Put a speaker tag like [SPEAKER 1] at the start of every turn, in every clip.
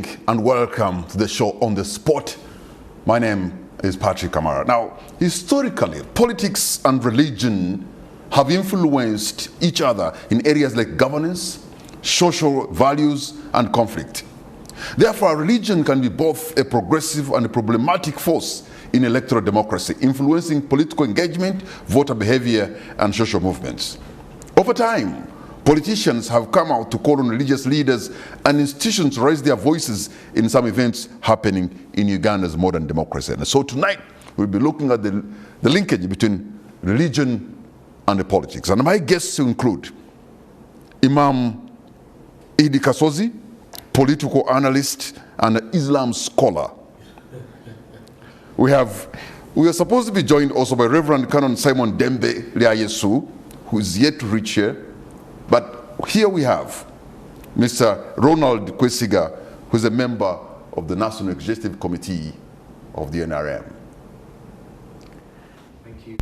[SPEAKER 1] evening and welcome to the show On the Spot. My name is Patrick Kamara. Now, historically, politics and religion have influenced each other in areas like governance, social values, and conflict. Therefore, religion can be both a progressive and a problematic force in electoral democracy, influencing political engagement, voter behavior, and social movements. Over time, politicians have come out to call on religious leaders and institutions to raise their voices in some events happening in Uganda's modern democracy. And so tonight, we'll be looking at the linkage between religion and the politics. And my guests include Imam Idi Kasozi, political analyst and Islam scholar. We are supposed to be joined also by Reverend Canon Simon Dembe Liayesu, who is yet to reach here. But here we have Mr. Ronald Kwesiga, who is a member of the National Executive Committee of the NRM.
[SPEAKER 2] Thank you.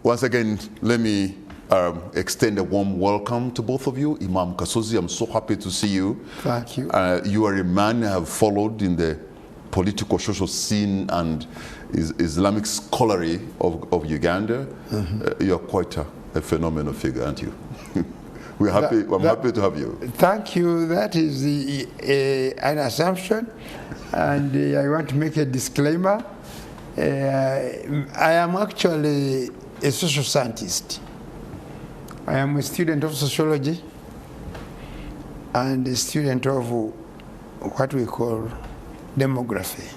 [SPEAKER 1] Once again, let me extend a warm welcome to both of you. Imam Kasozi, I'm so happy to see you.
[SPEAKER 3] Thank you.
[SPEAKER 1] You are a man I have followed in the political social scene and Islamic scholarly of Uganda. You're quite a phenomenal figure, aren't you? I'm happy to have you.
[SPEAKER 3] Thank you. That is an assumption, and I want to make a disclaimer. I am actually a social scientist. I am a student of sociology and a student of what we call demography.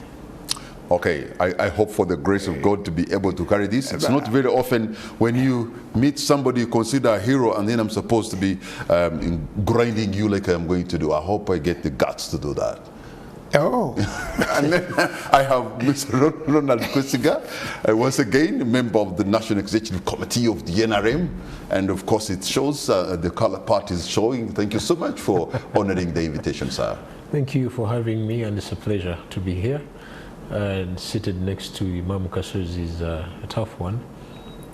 [SPEAKER 1] Okay, I hope for the grace of God to be able to carry this. It's not very often when you meet somebody you consider a hero and then I'm supposed to be grinding you like I'm going to do. I hope I get the guts to do that.
[SPEAKER 3] Oh.
[SPEAKER 1] And then I have Mr. Ronald Kwesiga, once again, a member of the National Executive Committee of the NRM. And of course, it shows the color part is showing. Thank you so much for honoring the invitation, sir.
[SPEAKER 2] Thank you for having me, and it's a pleasure to be here. And seated next to Imam Kasozi is a tough one,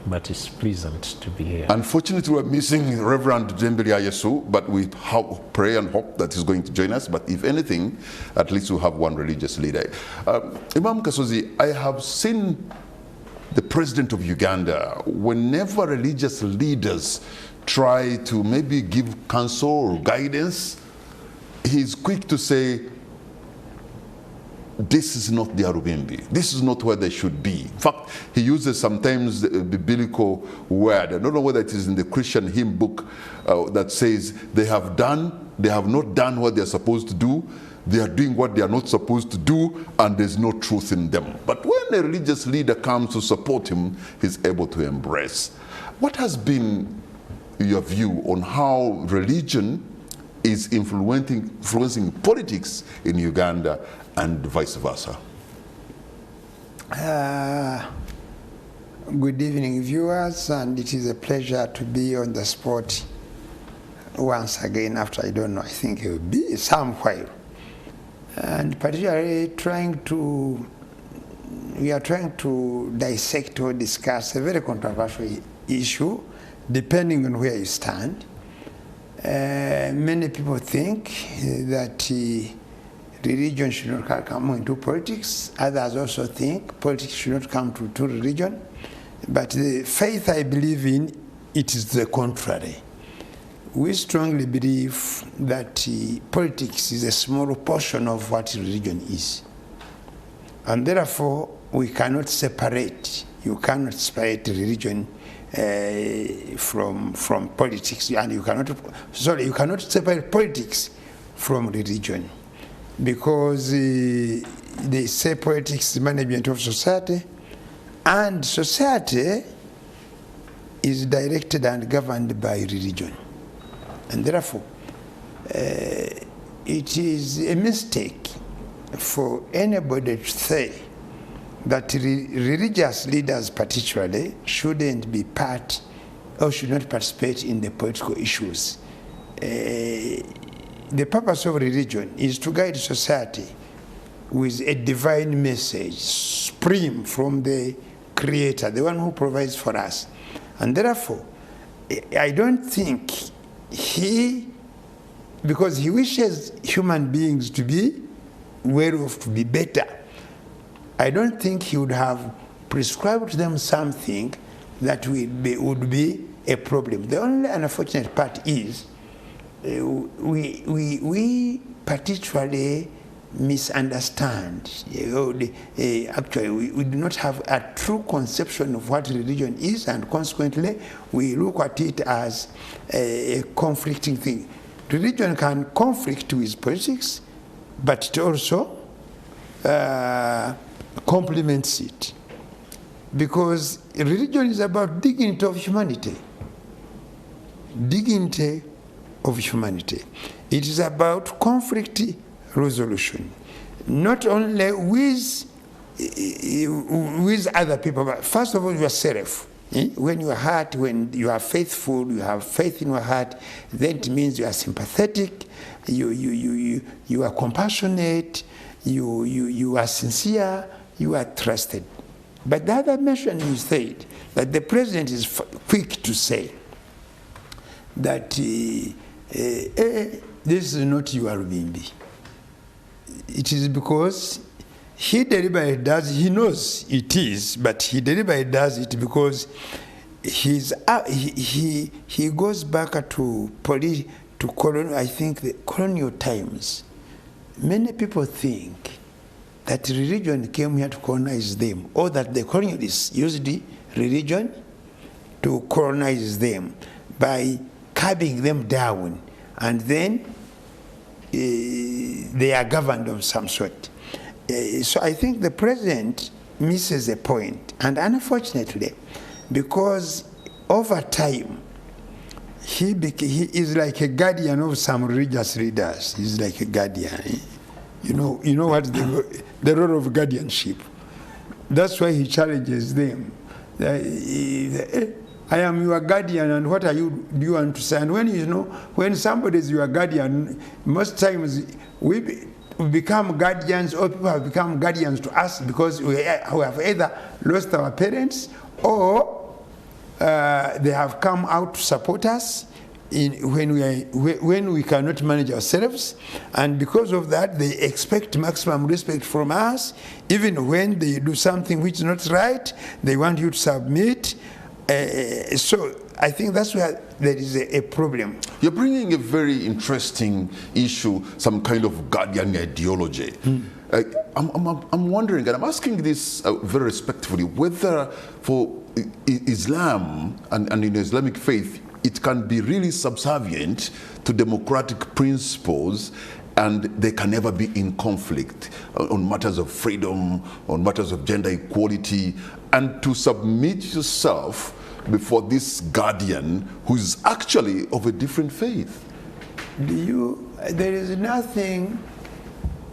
[SPEAKER 2] but it's pleasant to be here.
[SPEAKER 1] Unfortunately, we're missing Reverend Dembele Ayesu, but we pray and hope that he's going to join us. But if anything, at least we'll have one religious leader. Imam Kasozi, I have seen the president of Uganda, whenever religious leaders try to maybe give counsel or guidance, he's quick to say, this is not the Arubimbi. This is not where they should be. In fact, he uses sometimes the biblical word. I don't know whether it is in the Christian hymn book that says they have not done what they are supposed to do. They are doing what they are not supposed to do, and there's no truth in them. But when a religious leader comes to support him, he's able to embrace. What has been your view on how religion is influencing politics in Uganda and vice versa?
[SPEAKER 3] Good evening, viewers, and it is a pleasure to be on the spot once again after, I don't know, I think it will be some while. And particularly we are trying to dissect or discuss a very controversial issue, depending on where you stand. Many people think that religion should not come into politics. Others also think politics should not come to religion. But the faith I believe in, it is the contrary. We strongly believe that politics is a small portion of what religion is. And therefore, we cannot separate, you cannot separate religion from politics, and you cannot separate politics from religion, because they say politics is management of society, and society is directed and governed by religion. And therefore, it is a mistake for anybody to say that religious leaders particularly shouldn't be part or should not participate in the political issues. The purpose of religion is to guide society with a divine message spring from the creator, the one who provides for us. And therefore, I don't think because he wishes human beings to be well off, to be better, I don't think he would have prescribed to them something that would be a problem. The only unfortunate part is we particularly misunderstand. Actually, we do not have a true conception of what religion is, and consequently, we look at it as a conflicting thing. Religion can conflict with politics, but it also complements it. Because religion is about dignity of humanity. Dignity of humanity. It is about conflict resolution, not only with other people, but first of all yourself. When you are hurt, when you are faithful, you have faith in your heart, then it means you are sympathetic, you are compassionate, you are sincere, you are trusted. But the other mention you said, that the president is quick to say that this is not your Rubimbi. It is because he deliberately does, he knows it is, but he deliberately does it because he goes back to colonial, I think the colonial times. Many people think that religion came here to colonize them, or that the colonialists used religion to colonize them by curbing them down, and then they are governed of some sort. So I think the president misses a point, and unfortunately, because over time, he is like a guardian of some religious leaders. He's like a guardian. You know what the role of guardianship. That's why he challenges them. I am your guardian, and what do you want to say? And when somebody is your guardian, most times we become guardians, or people have become guardians to us because we have either lost our parents, or they have come out to support us when we cannot manage ourselves, and because of that they expect maximum respect from us. Even when they do something which is not right, they want you to submit. So I think that's where there is a problem.
[SPEAKER 1] You're bringing a very interesting issue, some kind of guardian ideology. I'm wondering, and I'm asking this very respectfully, whether for Islam and in Islamic faith, it can be really subservient to democratic principles, and they can never be in conflict on matters of freedom, on matters of gender equality, and to submit yourself before this guardian who is actually of a different faith.
[SPEAKER 3] There is nothing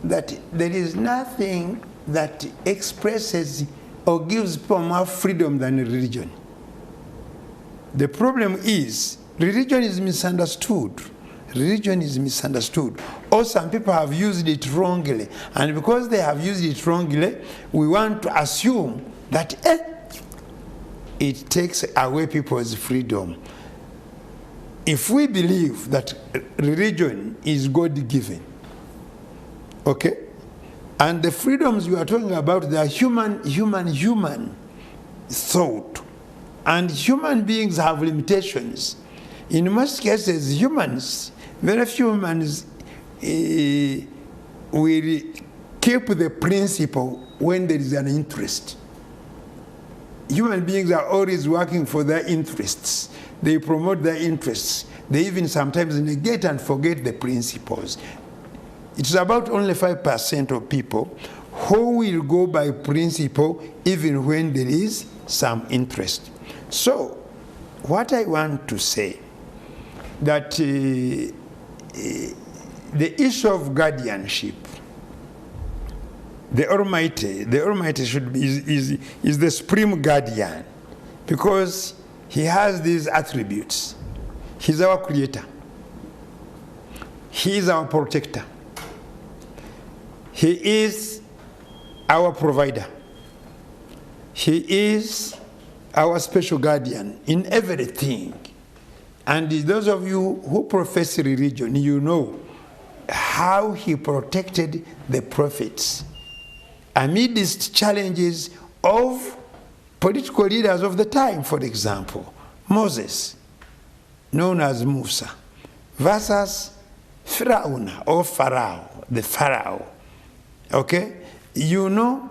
[SPEAKER 3] that expresses or gives people more freedom than religion. The problem is religion is misunderstood. Religion is misunderstood. Or some people have used it wrongly. And because they have used it wrongly, we want to assume that it takes away people's freedom. If we believe that religion is God-given, okay, and the freedoms you are talking about, they are human thought, and human beings have limitations. In most cases, very few humans will keep the principle when there is an interest. Human beings are always working for their interests. They promote their interests. They even sometimes negate and forget the principles. It's about only 5% of people who will go by principle even when there is some interest. So, what I want to say, that the issue of guardianship, the Almighty should be is the supreme guardian, because he has these attributes. He's our creator. He is our protector. He is our provider. He is our special guardian in everything. And those of you who profess religion, you know how he protected the prophets amidst challenges of political leaders of the time. For example, Moses, known as Musa, versus Pharaoh or Pharaoh, the Pharaoh. Okay? You know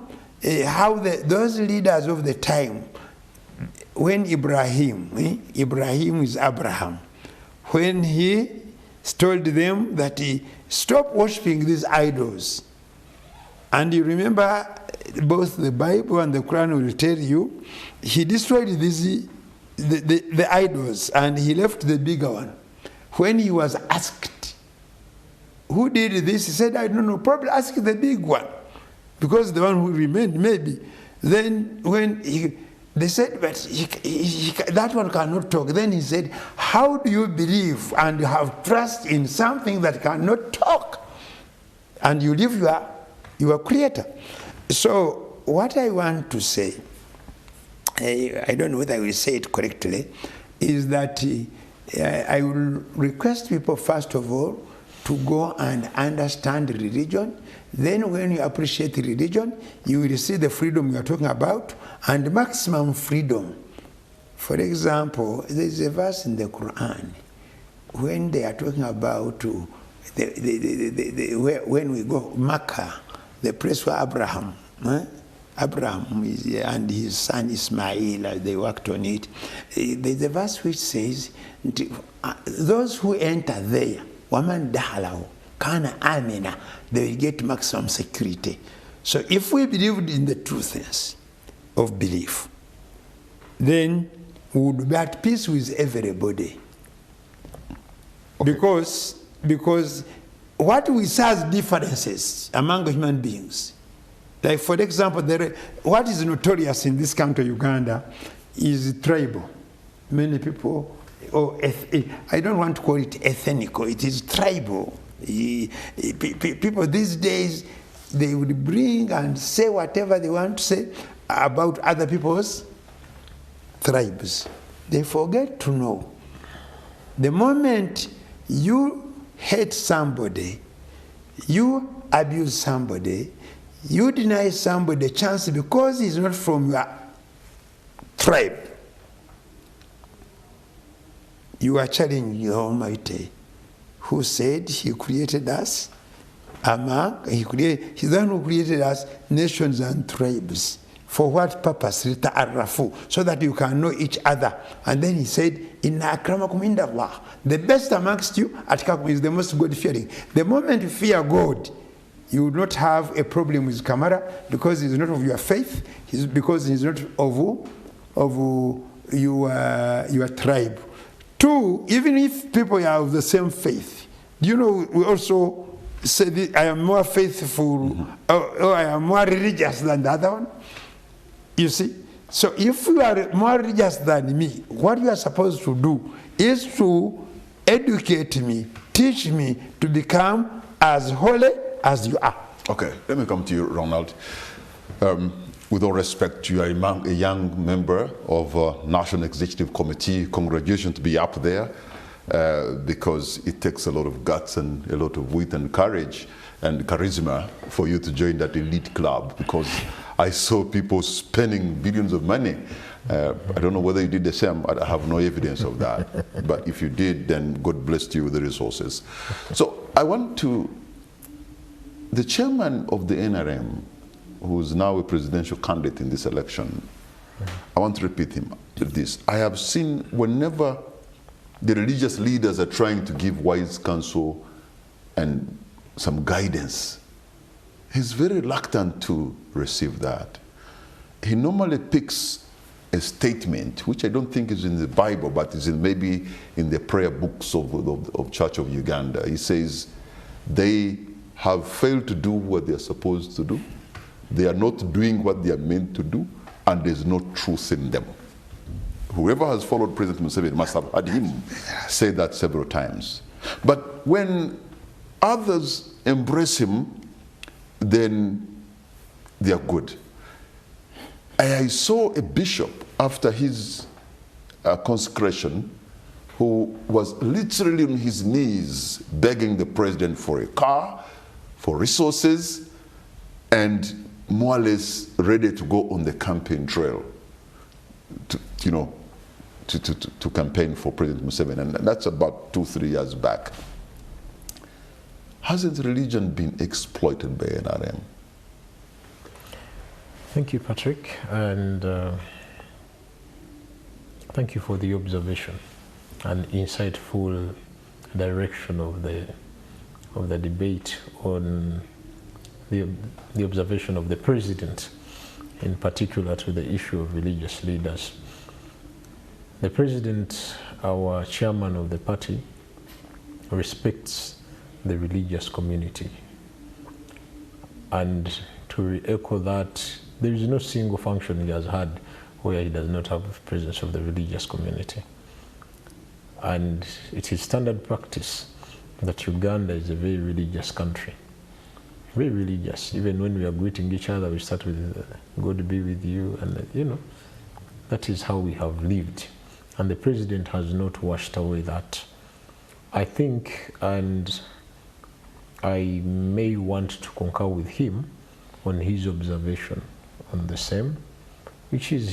[SPEAKER 3] how those leaders of the time, when Ibrahim is Abraham, when he told them that he stop worshiping these idols. And you remember, both the Bible and the Quran will tell you, he destroyed the idols and he left the bigger one. When he was asked, who did this? He said, I don't know, probably ask the big one, because the one who remained, maybe. Then when they said, but that one cannot talk. Then he said, how do you believe and have trust in something that cannot talk? And you leave your creator. So what I want to say, I don't know whether I will say it correctly, is that I will request people, first of all, to go and understand religion. Then when you appreciate religion, you will see the freedom we are talking about, and maximum freedom. For example, there is a verse in the Quran when they are talking about when we go Makkah, the place where Abraham is, and his son Ismail, they worked on it. There's a verse which says, those who enter there, وَمَنْ دَخَلَهُ كَانَ آمِنًا, they will get maximum security. So if we believed in the truthness of belief, then we would be at peace with everybody. Okay. Because what we see as differences among human beings, like for example, what is notorious in this country, Uganda, is tribal. Many people, I don't want to call it ethnical, it is tribal. People these days, they would bring and say whatever they want to say about other people's tribes. They forget to know. The moment you hate somebody, you abuse somebody, you deny somebody a chance because he's not from your tribe, you are challenging the Almighty, who said he created us he's the one who created us nations and tribes. For what purpose? So that you can know each other. And then he said, Inna akramakum indallah. The best amongst you is the most God-fearing. The moment you fear God, you will not have a problem with Kamara, because he's not of your faith, because he's not of your tribe. Two, even if people are of the same faith, you know, we also say that I am more faithful, or I am more religious than the other one. You see? So if you are more religious than me, what you are supposed to do is to educate me, teach me to become as holy as you are.
[SPEAKER 1] Okay, let me come to you, Ronald. With all respect, you are a young member of National Executive Committee. Congratulations to be up there, because it takes a lot of guts and a lot of wit and courage and charisma for you to join that elite club, because I saw people spending billions of money. I don't know whether you did the same. I have no evidence of that. But if you did, then God blessed you with the resources. So I want to, the chairman of the NRM, who is now a presidential candidate in this election, I want to repeat this. I have seen whenever the religious leaders are trying to give wise counsel and some guidance, he's very reluctant to receive that. He normally picks a statement, which I don't think is in the Bible, but is maybe in the prayer books of Church of Uganda. He says, they have failed to do what they're supposed to do. They are not doing what they are meant to do, and there's no truth in them. Whoever has followed President Museveni must have heard him say that several times. But when others embrace him, then they are good. I saw a bishop after his consecration who was literally on his knees begging the president for a car, for resources, and more or less ready to go on the campaign trail to, you know, to campaign for President Museveni. And that's about 2-3 years back. Hasn't religion been exploited by NRM?
[SPEAKER 2] Thank you, Patrick, and thank you for the observation and insightful direction of the debate on the observation of the president, in particular to the issue of religious leaders. The president, our chairman of the party, respects the religious community. And to re-echo that, there is no single function he has had where he does not have the presence of the religious community. And it is standard practice that Uganda is a very religious country. Very religious. Even when we are greeting each other, we start with God be with you, and you know, that is how we have lived. And the president has not washed away that. I think, and I may want to concur with him on his observation on the same, which is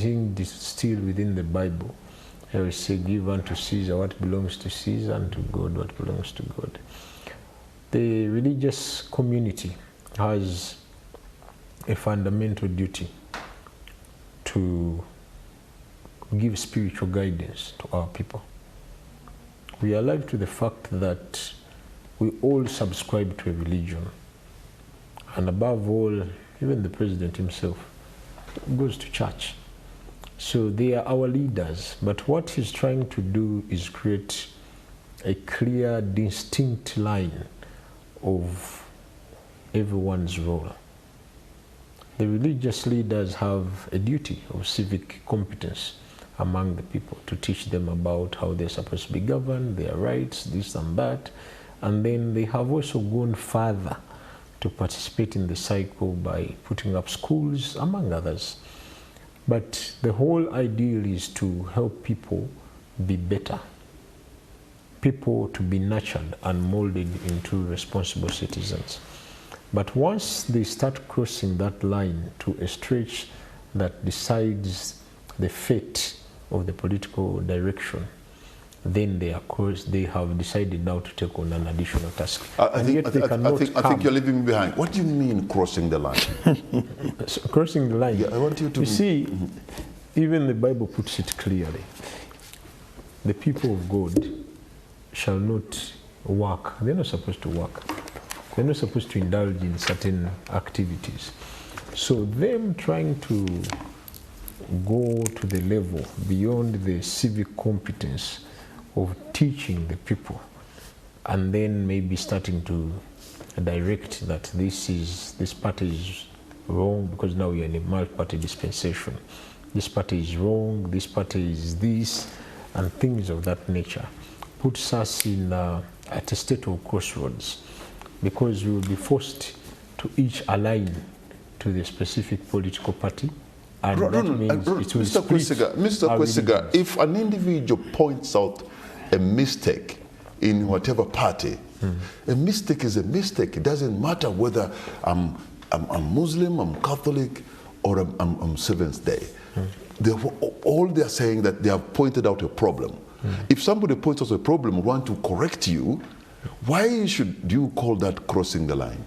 [SPEAKER 2] still within the Bible. I will say, give unto Caesar what belongs to Caesar, and to God what belongs to God. The religious community has a fundamental duty to give spiritual guidance to our people. We are alive to the fact that we all subscribe to a religion. And above all, even the president himself goes to church. So they are our leaders. But what he's trying to do is create a clear, distinct line of everyone's role. The religious leaders have a duty of civic competence among the people to teach them about how they're supposed to be governed, their rights, this and that. And then they have also gone further to participate in the cycle by putting up schools, among others. But the whole ideal is to help people be better, people to be nurtured and molded into responsible citizens. But once they start crossing that line to a stretch that decides the fate of the political direction, then they have decided now to take on an additional task.
[SPEAKER 1] I think you're leaving me behind. What do you mean crossing the line?
[SPEAKER 2] So, crossing the line.
[SPEAKER 1] Yeah, I want you to.
[SPEAKER 2] You see, even the Bible puts it clearly. The people of God shall not work. They're not supposed to work. They're not supposed to indulge in certain activities. So them trying to go to the level beyond the civic competence of teaching the people, and then maybe starting to direct that this party is wrong, because now we are in a multi-party dispensation. This party is wrong, this party is this, and things of that nature, puts us in at a state of crossroads, because we will be forced to each align to the specific political party. And that means it will
[SPEAKER 1] Mr. Kwesiga, if an individual points out a mistake in whatever party, a mistake is a mistake. It doesn't matter whether I'm Muslim, I'm Catholic, or I'm Seventh Day. All they're saying that they have pointed out a problem. If somebody points out a problem, want to correct you, why should you call that crossing the line?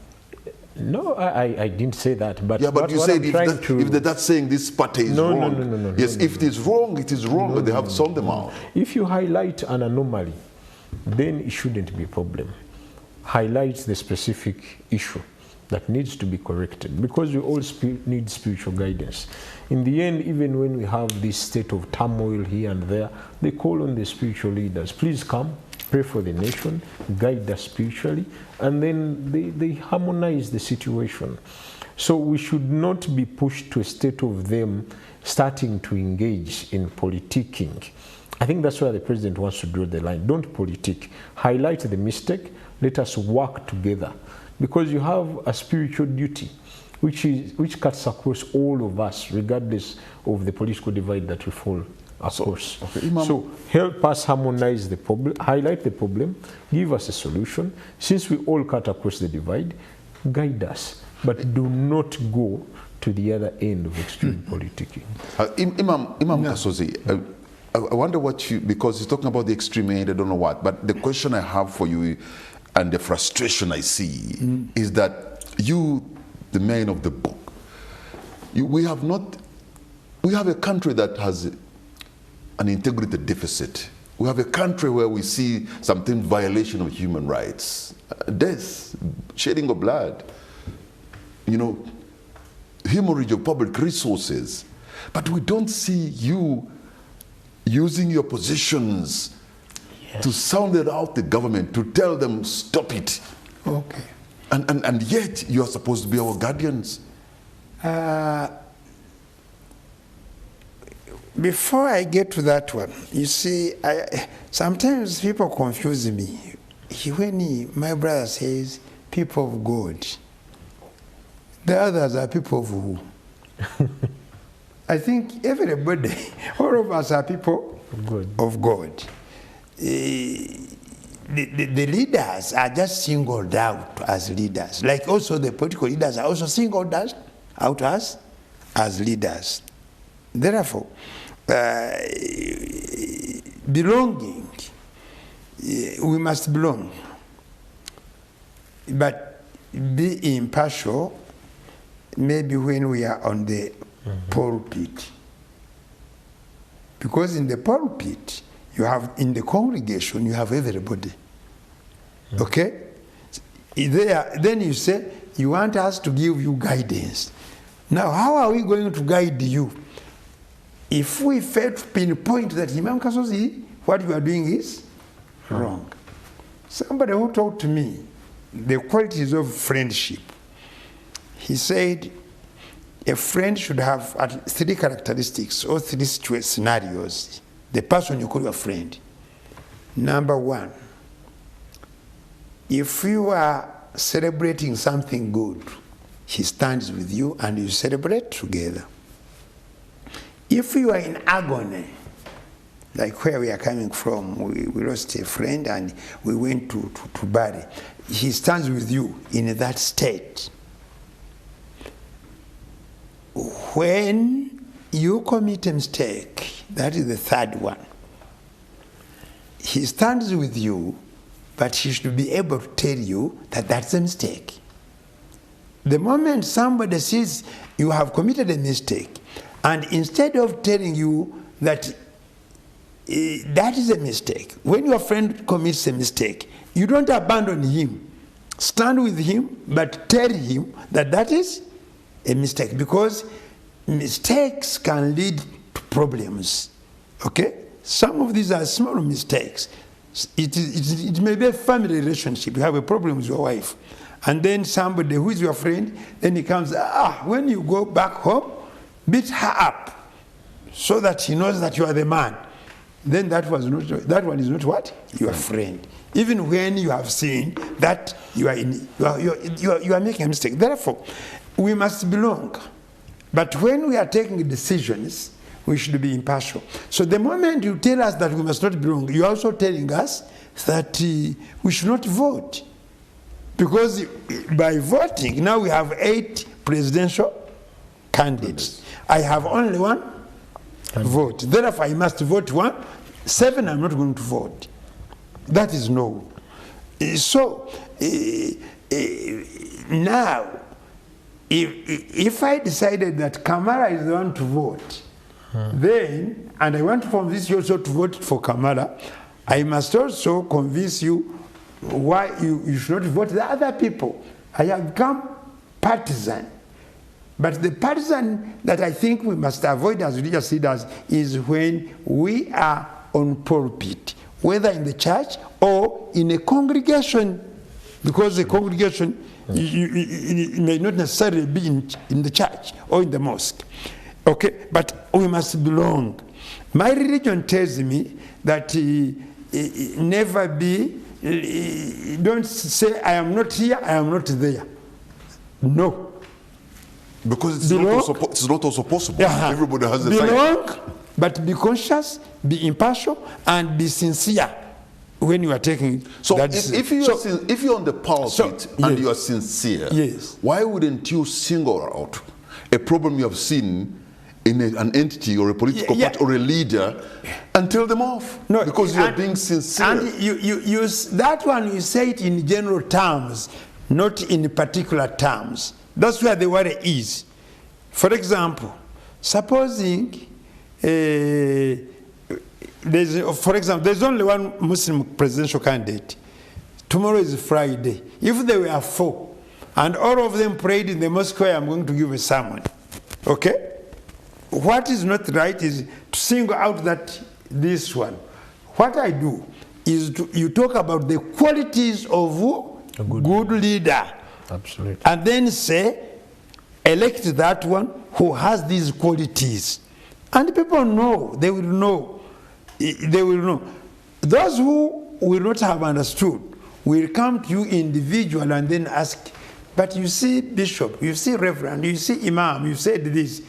[SPEAKER 2] No, I didn't say that. But
[SPEAKER 1] yeah, but you said if that's saying this party is wrong.
[SPEAKER 2] No.
[SPEAKER 1] Yes, if it is wrong, it is wrong, but they have to solve them out.
[SPEAKER 2] If you highlight an anomaly, then it shouldn't be a problem. Highlight the specific issue that needs to be corrected, because we all need spiritual guidance. In the end, even when we have this state of turmoil here and there, they call on the spiritual leaders, please come, pray for the nation, guide us spiritually, and then they harmonize the situation. So we should not be pushed to a state of them starting to engage in politicking. I think that's where the president wants to draw the line. Don't politic. Highlight the mistake. Let us work together. Because you have a spiritual duty which cuts across all of us, regardless of the political divide that we fall across. So help us harmonize the problem, highlight the problem, give us a solution. Since we all cut across the divide, guide us, but do not go to the other end of extreme politicking.
[SPEAKER 1] Imam Kasozi, I wonder what you, because he's talking about the extreme end, I don't know what, but the question I have for you and the frustration I see is that you, the man of the book, we have a country that has an integrity deficit. We have a country where we see something violation of human rights, death, shedding of blood, hemorrhage of public resources. But we don't see you using your positions to sound it out the government, to tell them stop it.
[SPEAKER 3] Okay.
[SPEAKER 1] And yet you are supposed to be our guardians.
[SPEAKER 3] Before I get to that one, you see, sometimes people confuse me. When my brother says people of God, the others are people of who? I think everybody, all of us are people of God. The leaders are just singled out as leaders. Like also the political leaders are also singled out as leaders. Therefore, belonging, we must belong. But be impartial, maybe when we are on the pulpit. Because in the pulpit, you have, in the congregation, you have everybody. Okay? Then you say, you want us to give you guidance. Now, how are we going to guide you? If we fail to pinpoint that, Imam Kasozi, what you are doing is wrong. Somebody who talked to me the qualities of friendship, he said a friend should have at least 3 characteristics or 3 scenarios. The person you call your friend. Number 1, if you are celebrating something good, he stands with you and you celebrate together. If you are in agony, like where we are coming from, we lost a friend and we went to bury, he stands with you in that state. When you commit a mistake, that is the 3rd one, he stands with you, but he should be able to tell you that that's a mistake. The moment somebody says you have committed a mistake, and instead of telling you that that is a mistake, when your friend commits a mistake, you don't abandon him. Stand with him, but tell him that that is a mistake, because mistakes can lead to problems. Okay? Some of these are small mistakes. It may be a family relationship. You have a problem with your wife, and then somebody who is your friend, then he comes, when you go back home, beat her up so that he knows that you are the man. Then that one is not what? Your friend. Even when you have seen that you are making a mistake. Therefore, we must belong. But when we are taking decisions, we should be impartial. So the moment you tell us that we must not belong, you are also telling us that we should not vote. Because by voting, now we have 8 presidential candidates. I have only 1 vote. Therefore, I must vote 1. 7, I'm not going to vote. That is no. So, now, if I decided that Kamara is the one to vote, then, and I want from this also to vote for Kamara, I must also convince you why you should not vote the other people. I have become partisan. But the partisan that I think we must avoid as religious leaders is when we are on pulpit, whether in the church or in a congregation, because the congregation it may not necessarily be in the church or in the mosque. Okay, but we must belong. My religion tells me that never be, don't say I am not here, I am not there. No.
[SPEAKER 1] Because it's not also possible. Everybody has a
[SPEAKER 3] side. But be conscious, be impartial, and be sincere when you are taking.
[SPEAKER 1] So if you're on the pulpit and you are sincere, why wouldn't you single out a problem you have seen in an entity or a political party or a leader and tell them off? No, because you are being sincere.
[SPEAKER 3] And you that one, you say it in general terms, not in particular terms. That's where the worry is. For example, supposing there's only one Muslim presidential candidate. Tomorrow is Friday. If there were 4 and all of them prayed in the mosque where I'm going to give a sermon, okay? What is not right is to single out this one. What I do is you talk about the qualities of a good leader.
[SPEAKER 2] Absolutely.
[SPEAKER 3] And then say, elect that one who has these qualities. And people know, they will know. They will know. Those who will not have understood will come to you individually and then ask, but you see bishop, you see reverend, you see imam, you said this.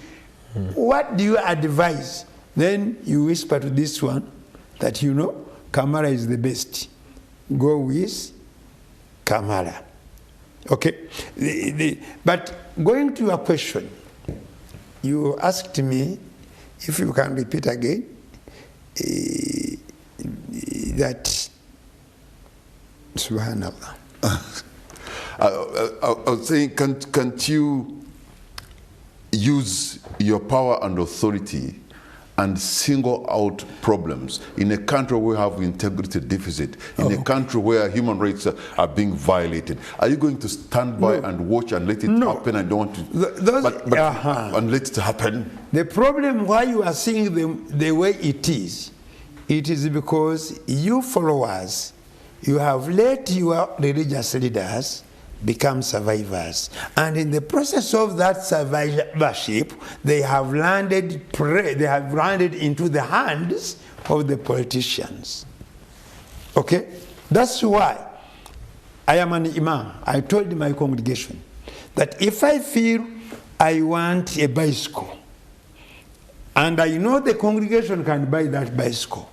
[SPEAKER 3] What do you advise? Then you whisper to this one that Kamara is the best. Go with Kamara. Okay? But going to your question, you asked me, if you can repeat again, that, subhanallah.
[SPEAKER 1] I was saying, can't you use your power and authority and single out problems in a country where we have integrity deficit, in a country where human rights are being violated? Are you going to stand by and watch and let it happen? I don't want to, and let it happen.
[SPEAKER 3] The problem why you are seeing the way it is because you followers, you have let your religious leaders become survivors, and in the process of that survivorship, they have landed into the hands of the politicians. Okay, that's why I am an imam. I told my congregation that if I feel I want a bicycle, and I know the congregation can buy that bicycle,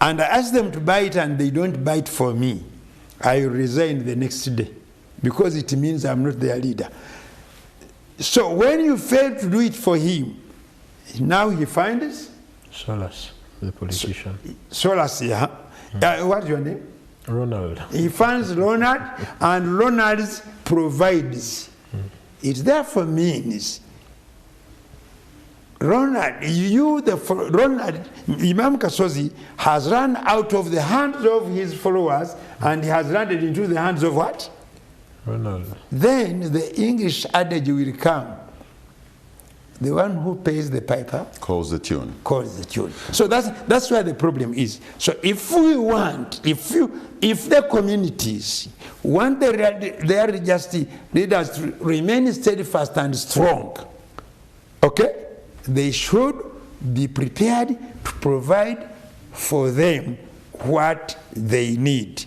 [SPEAKER 3] and I ask them to buy it and they don't buy it for me, I resign the next day, because it means I'm not their leader. So when you fail to do it for him, now he finds
[SPEAKER 2] Solas, the politician.
[SPEAKER 3] Solas, what's your name?
[SPEAKER 2] Ronald.
[SPEAKER 3] He finds Ronald, and Ronald provides. It therefore means Ronald, Imam Kasozi has run out of the hands of his followers and he has landed into the hands of what?
[SPEAKER 2] Ronald.
[SPEAKER 3] Then the English adage will come. The one who pays the piper
[SPEAKER 1] calls the tune.
[SPEAKER 3] Calls the tune. So that's where the problem is. So if we want, if the communities want their religious leaders to remain steadfast and strong, okay, they should be prepared to provide for them what they need.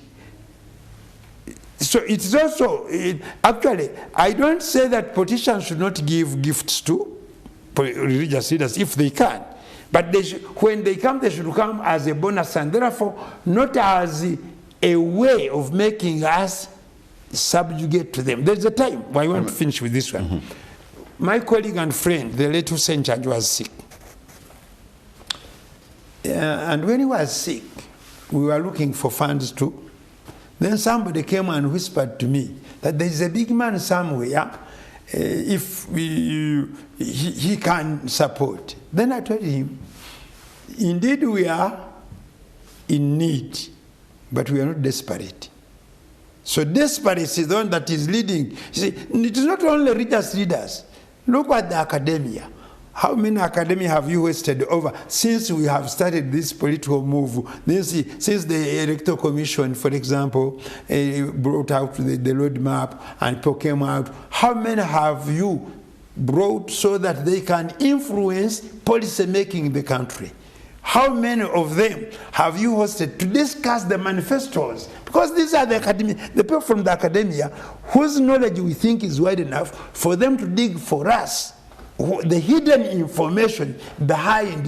[SPEAKER 3] So it's also, actually, I don't say that politicians should not give gifts to religious leaders if they can. But when they come, they should come as a bonus and therefore not as a way of making us subjugate to them. There's a time, I want to finish with this one. My colleague and friend, the late Hussein Chanj, was sick. And when he was sick, we were looking for funds too. Then somebody came and whispered to me that there is a big man somewhere, if he can support. Then I told him, indeed we are in need, but we are not desperate. So desperacy is the one that is leading. You see, it is not only religious leaders. Look at the academia. How many academia have you wasted over since we have started this political move? Since the Electoral Commission, for example, brought out the roadmap and people came out, how many have you brought so that they can influence policy making in the country? How many of them have you hosted to discuss the manifestos? Because these are the people from the academia whose knowledge we think is wide enough for them to dig for us the hidden information behind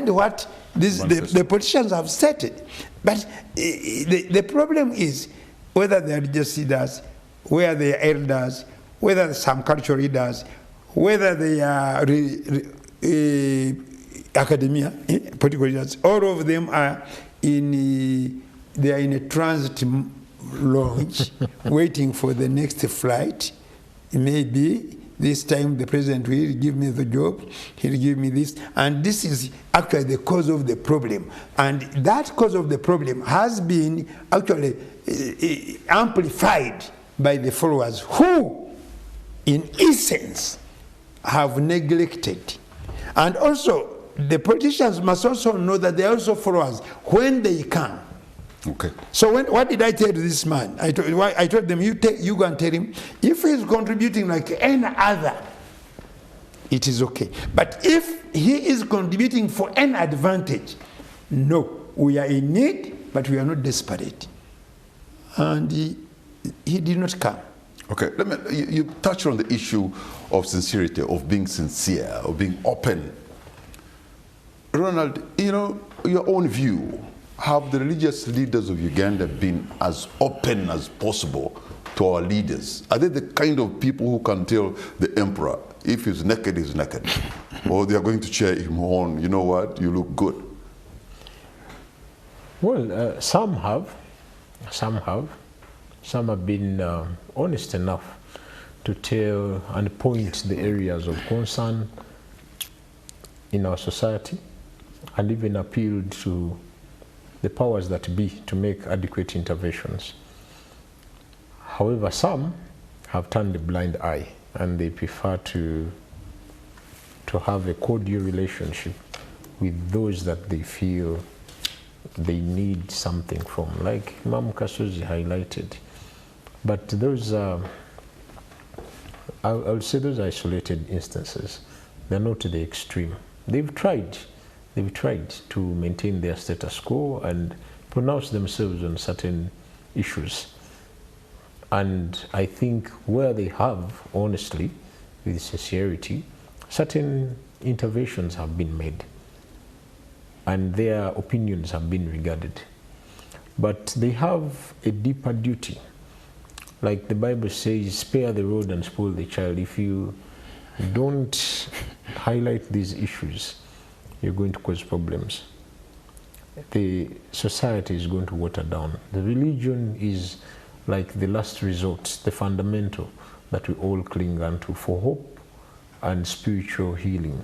[SPEAKER 3] what the politicians have stated. But the problem is whether they are religious leaders, whether they are elders, whether some cultural leaders, whether they are academia, political leaders, all of them are in a transit lounge waiting for the next flight. Maybe this time the president will give me the job, he'll give me this, and this is actually the cause of the problem. And that cause of the problem has been actually amplified by the followers who, in essence, have neglected. And also, the politicians must also know that they are also followers when they come.
[SPEAKER 1] Okay.
[SPEAKER 3] So what did I tell this man? I told them, you go and tell him, if he's contributing like any other, it is okay. But if he is contributing for an advantage, no, we are in need, but we are not desperate. And he did not come.
[SPEAKER 1] Okay, you touched on the issue of sincerity, of being sincere, of being open. Ronald, your own view, have the religious leaders of Uganda been as open as possible to our leaders? Are they the kind of people who can tell the emperor, if he's naked, he's naked? Or they are going to cheer him on, you know what, you look good?
[SPEAKER 2] Well, some have. Some have been honest enough to tell and point the areas of concern in our society, and even appealed to the powers that be to make adequate interventions. However, some have turned a blind eye, and they prefer to have a cordial relationship with those that they feel they need something from, like Imam Kasuzi highlighted. But those I would say those isolated instances. They're not to the extreme. They've tried to maintain their status quo and pronounce themselves on certain issues. And I think where they have, honestly, with sincerity, certain interventions have been made and their opinions have been regarded. But they have a deeper duty. Like the Bible says, spare the rod and spoil the child. If you don't highlight these issues, you're going to cause problems. The society is going to water down. The religion is like the last resort, the fundamental that we all cling onto for hope and spiritual healing.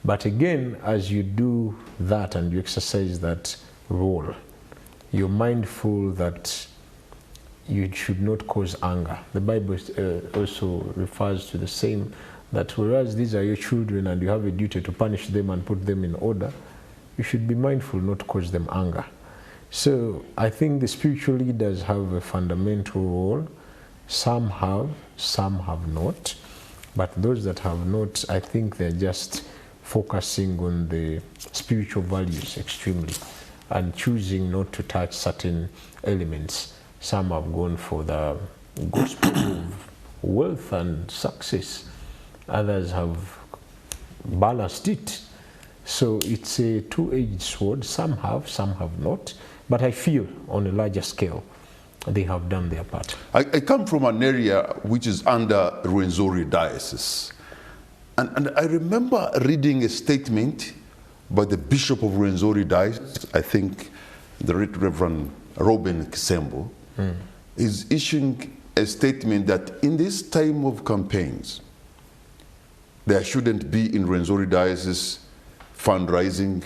[SPEAKER 2] But again, as you do that and you exercise that role, you're mindful that you should not cause anger. The Bible also refers to the same, that whereas these are your children and you have a duty to punish them and put them in order, you should be mindful not to cause them anger. So I think the spiritual leaders have a fundamental role. Some have not. But those that have not, I think they're just focusing on the spiritual values extremely and choosing not to touch certain elements. Some have gone for the gospel of wealth and success. Others have balanced it. So it's a two-edged sword. Some have not. But I feel on a larger scale, they have done their part.
[SPEAKER 1] I come from an area which is under Rwenzori Diocese. And I remember reading a statement by the Bishop of Rwenzori Diocese, I think the Reverend Robin Kisembo, is issuing a statement that in this time of campaigns, there shouldn't be in Rwenzori Diocese fundraising.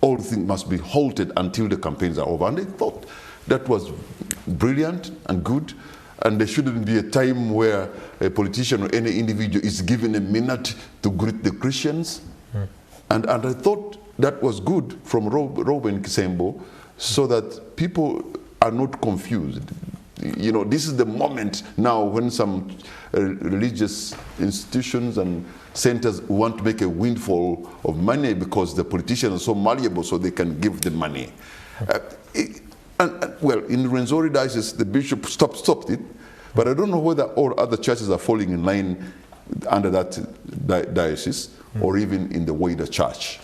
[SPEAKER 1] All things must be halted until the campaigns are over. And I thought that was brilliant and good. And there shouldn't be a time where a politician or any individual is given a minute to greet the Christians. And I thought that was good from Robin Kisembo, so that people are not confused. you know, this is the moment now when some religious institutions and centers want to make a windfall of money because the politicians are so malleable, so they can give the money. Well, in Rwenzori diocese, the bishop stopped it, but I don't know whether all other churches are falling in line under that diocese or even in the wider church.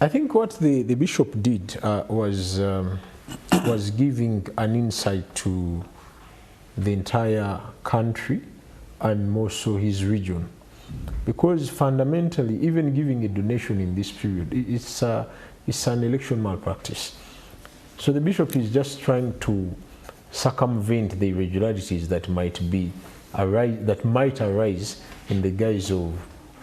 [SPEAKER 2] I think what the bishop did was giving an insight to the entire country and more so his region. Because fundamentally, even giving a donation in this period, it's an election malpractice. So the bishop is just trying to circumvent the irregularities that might arise in the guise of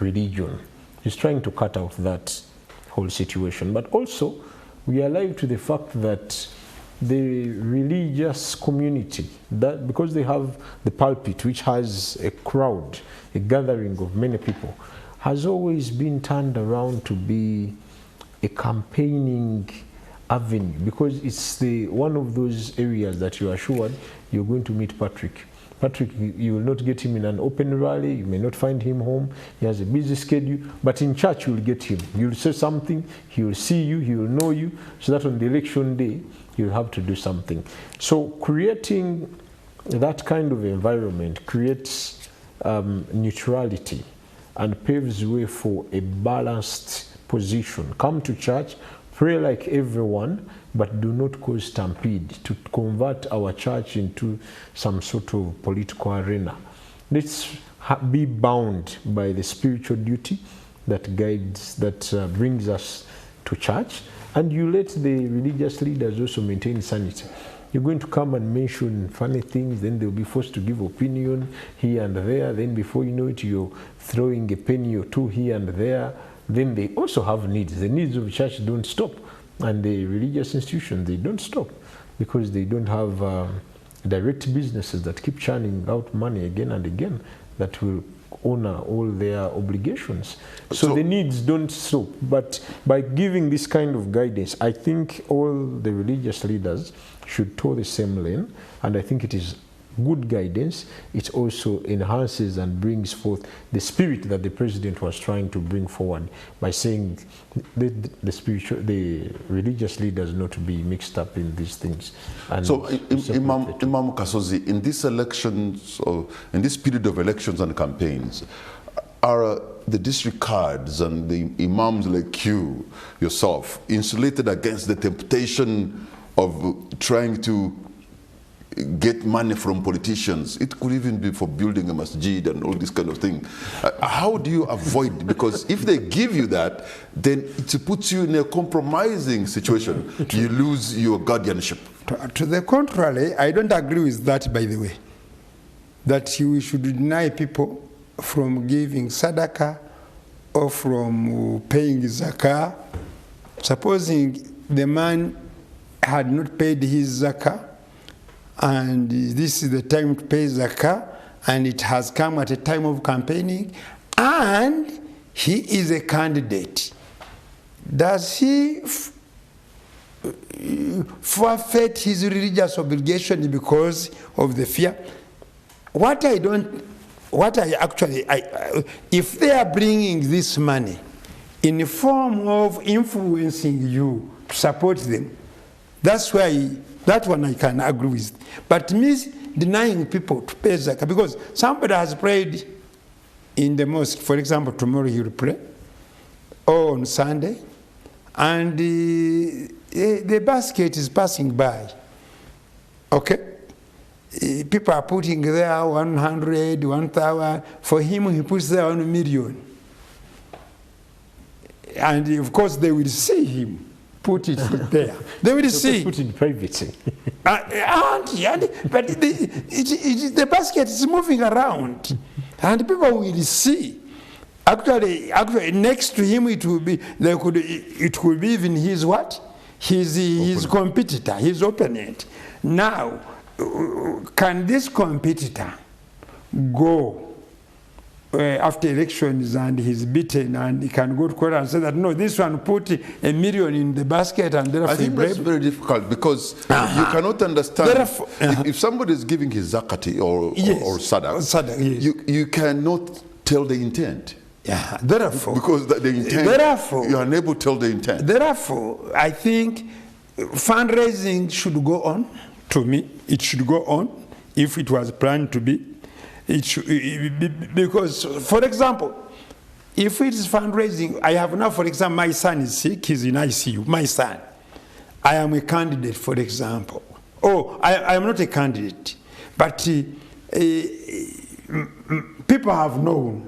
[SPEAKER 2] religion. He's trying to cut out that whole situation. But also, we are alive to the fact that the religious community, that because they have the pulpit, which has a crowd, a gathering of many people, has always been turned around to be a campaigning avenue, because it's one of those areas that you are assured you're going to meet Patrick. Patrick, you will not get him in an open rally, you may not find him home, he has a busy schedule, but in church you will get him. You'll say something, he will see you, he will know you, so that on the election day, you'll have to do something. So creating that kind of environment creates neutrality and paves the way for a balanced position. Come to church, pray like everyone, but do not cause stampede to convert our church into some sort of political arena. Let's be bound by the spiritual duty that guides, that brings us to church, and you let the religious leaders also maintain sanity. You're going to come and mention funny things, then they'll be forced to give opinion here and there, then before you know it, you're throwing a penny or two here and there. Then they also have needs. The needs of the church don't stop. And the religious institutions, they don't stop because they don't have direct businesses that keep churning out money again and again that will honor all their obligations. So the needs don't stop. But by giving this kind of guidance, I think all the religious leaders should toe the same lane, and I think it is good guidance. It also enhances and brings forth the spirit that the president was trying to bring forward by saying the religious leaders not to be mixed up in these things. And
[SPEAKER 1] so, Imam Kasozi, in these elections, or in this period of elections and campaigns, are the district cards and the imams like you, yourself, insulated against the temptation of trying to get money from politicians? It could even be for building a masjid and all this kind of thing. How do you avoid? Because if they give you that, then it puts you in a compromising situation. You lose your guardianship.
[SPEAKER 3] To the contrary, I don't agree with that, by the way. That we should deny people from giving sadaqah or from paying zakah. Supposing the man had not paid his zakah, and this is the time to pay zakah, and it has come at a time of campaigning, and he is a candidate. Does he forfeit his religious obligation because of the fear? If they are bringing this money in the form of influencing you to support them, that's why, that one I can agree with. But denying people to pay zakah, because somebody has prayed in the mosque, for example, tomorrow he will pray, or on Sunday, and the basket is passing by. Okay? People are putting there 100, 1,000. For him, he puts there 1 million. And of course, they will see him put it there. They will see.
[SPEAKER 2] Put it privately.
[SPEAKER 3] But the basket is moving around, and people will see. Actually, next to him, it will be even his what? His competitor, his opponent. Now, can this competitor go after elections and he's beaten and he can go to court and say that no, this one put $1 million in the basket and therefore
[SPEAKER 1] I think that's very difficult because you cannot understand if somebody is giving his zakati or sadaq,
[SPEAKER 3] yes.
[SPEAKER 1] you cannot tell the intent.
[SPEAKER 3] Yeah, therefore,
[SPEAKER 1] because the intent,
[SPEAKER 3] therefore,
[SPEAKER 1] you are unable to tell the intent.
[SPEAKER 3] Therefore, I think fundraising should go on. To me, it should go on if it was planned to be. It should, because, for example, if it is fundraising, I have now, for example, my son is sick, he's in ICU, my son. I am a candidate, for example. Oh, I am not a candidate, but people have known.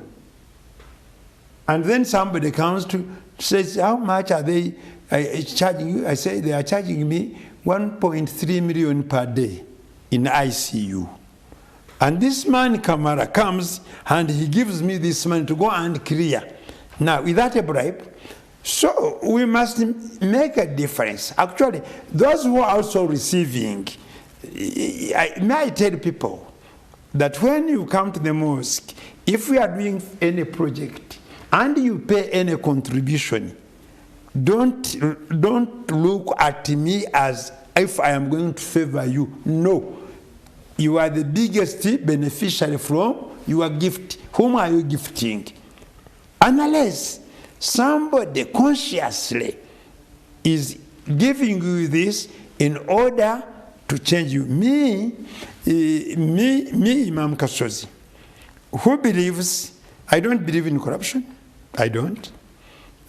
[SPEAKER 3] And then somebody comes to says, how much are they charging you? I say, they are charging me 1.3 million per day in ICU. And this man, Kamara, comes and he gives me this money to go and clear. Now, without a bribe, so we must make a difference. Actually, those who are also receiving, may I tell people that when you come to the mosque, if we are doing any project and you pay any contribution, don't look at me as if I am going to favor you. No. You are the biggest beneficiary from your gift. Whom are you gifting? Unless somebody consciously is giving you this in order to change you. Me, Imam Kasozi, who believes, I don't believe in corruption. I don't.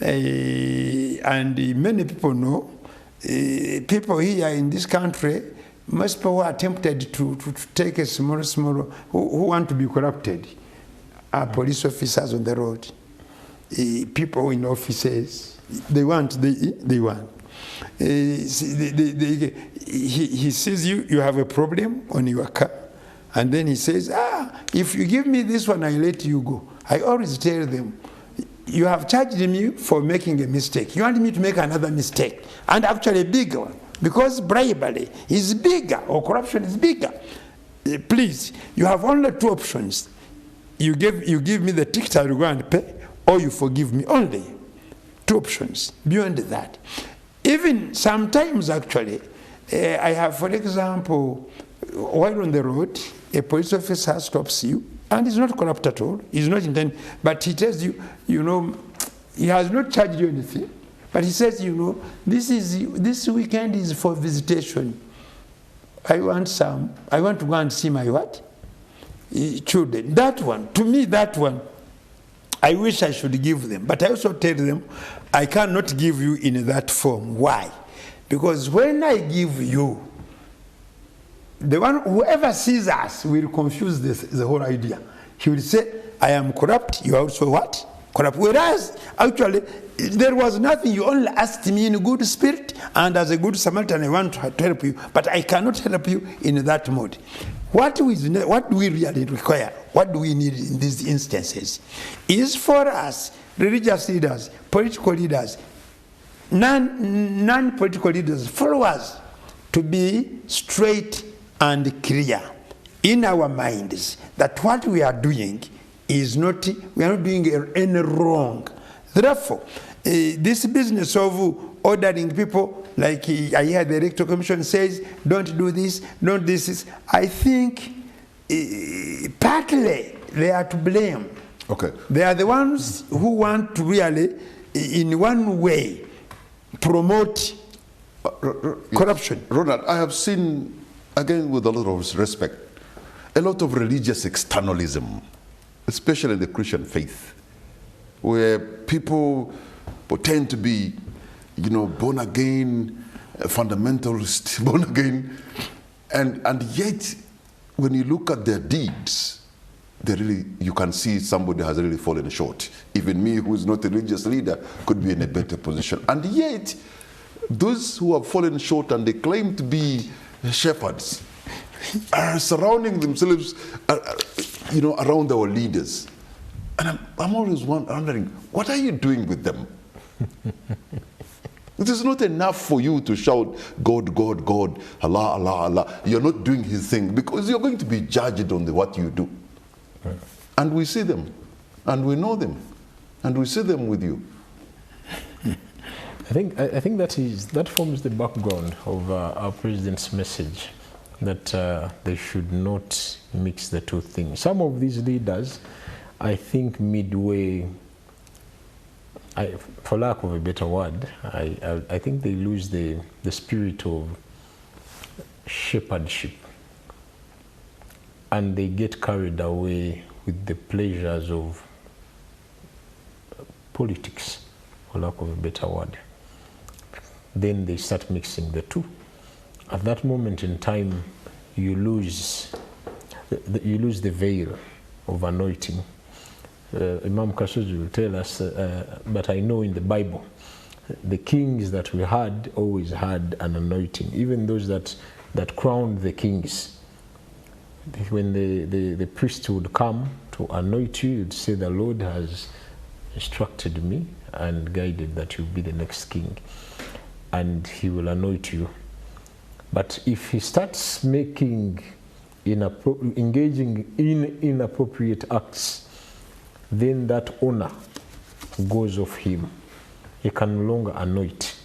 [SPEAKER 3] And many people know, people here in this country, most people are tempted to take a small, who want to be corrupted, are police officers on the road, people in offices, they want. He sees you have a problem on your car, and then he says, if you give me this one, I let you go. I always tell them, you have charged me for making a mistake. You want me to make another mistake, and actually a bigger one. Because bribery is bigger or corruption is bigger. Please, you have only two options. You give me the ticket, I will go and pay, or you forgive me. Only two options. Beyond that, even sometimes actually, I have, for example, while on the road, a police officer stops you, and he's not corrupt at all. He's not intended, but he tells you, he has not charged you anything. But he says, this weekend is for visitation. I want to go and see my what? Children. That one, to me, that one, I wish I should give them. But I also tell them, I cannot give you in that form. Why? Because when I give you, whoever sees us will confuse the whole idea. He will say, I am corrupt, you are also what? Corrupt. Whereas, actually, there was nothing. You only asked me in a good spirit, and as a good Samaritan, I want to help you, but I cannot help you in that mode. What do we really require? What do we need in these instances? Is for us, religious leaders, political leaders, non-political leaders, followers, to be straight and clear in our minds that what we are doing is not, we are not doing any wrong. Therefore, this business of ordering people, like I hear the Electoral Commission says, don't do this, don't this, I think partly they are to blame.
[SPEAKER 1] Okay.
[SPEAKER 3] They are the ones who want to really, in one way, promote corruption.
[SPEAKER 1] Ronald, I have seen, again with a lot of respect, a lot of religious externalism, especially in the Christian faith, where people pretend to be, born again, fundamentalist, born again, and yet, when you look at their deeds, you can see somebody has really fallen short. Even me, who is not a religious leader, could be in a better position. And yet, those who have fallen short and they claim to be shepherds are surrounding themselves, around our leaders. And I'm always wondering, what are you doing with them? It is not enough for you to shout, God, God, God, Allah, Allah, Allah. You're not doing his thing because you're going to be judged on what you do. Right. And we see them. and we know them, and we see them with you.
[SPEAKER 2] I think that forms the background of our president's message, that they should not mix the two things. Some of these leaders, I think midway, for lack of a better word, I think they lose the spirit of shepherdship, and they get carried away with the pleasures of politics, for lack of a better word. Then they start mixing the two. At that moment in time, you lose the veil of anointing. Imam Kasuji will tell us, but I know in the Bible, the kings that we had always had an anointing. Even those that crowned the kings, when the priest would come to anoint you, you'd say, the Lord has instructed me and guided that you'll be the next king, and he will anoint you. But if he starts engaging in inappropriate acts, then that honor goes off him. He can no longer anoint.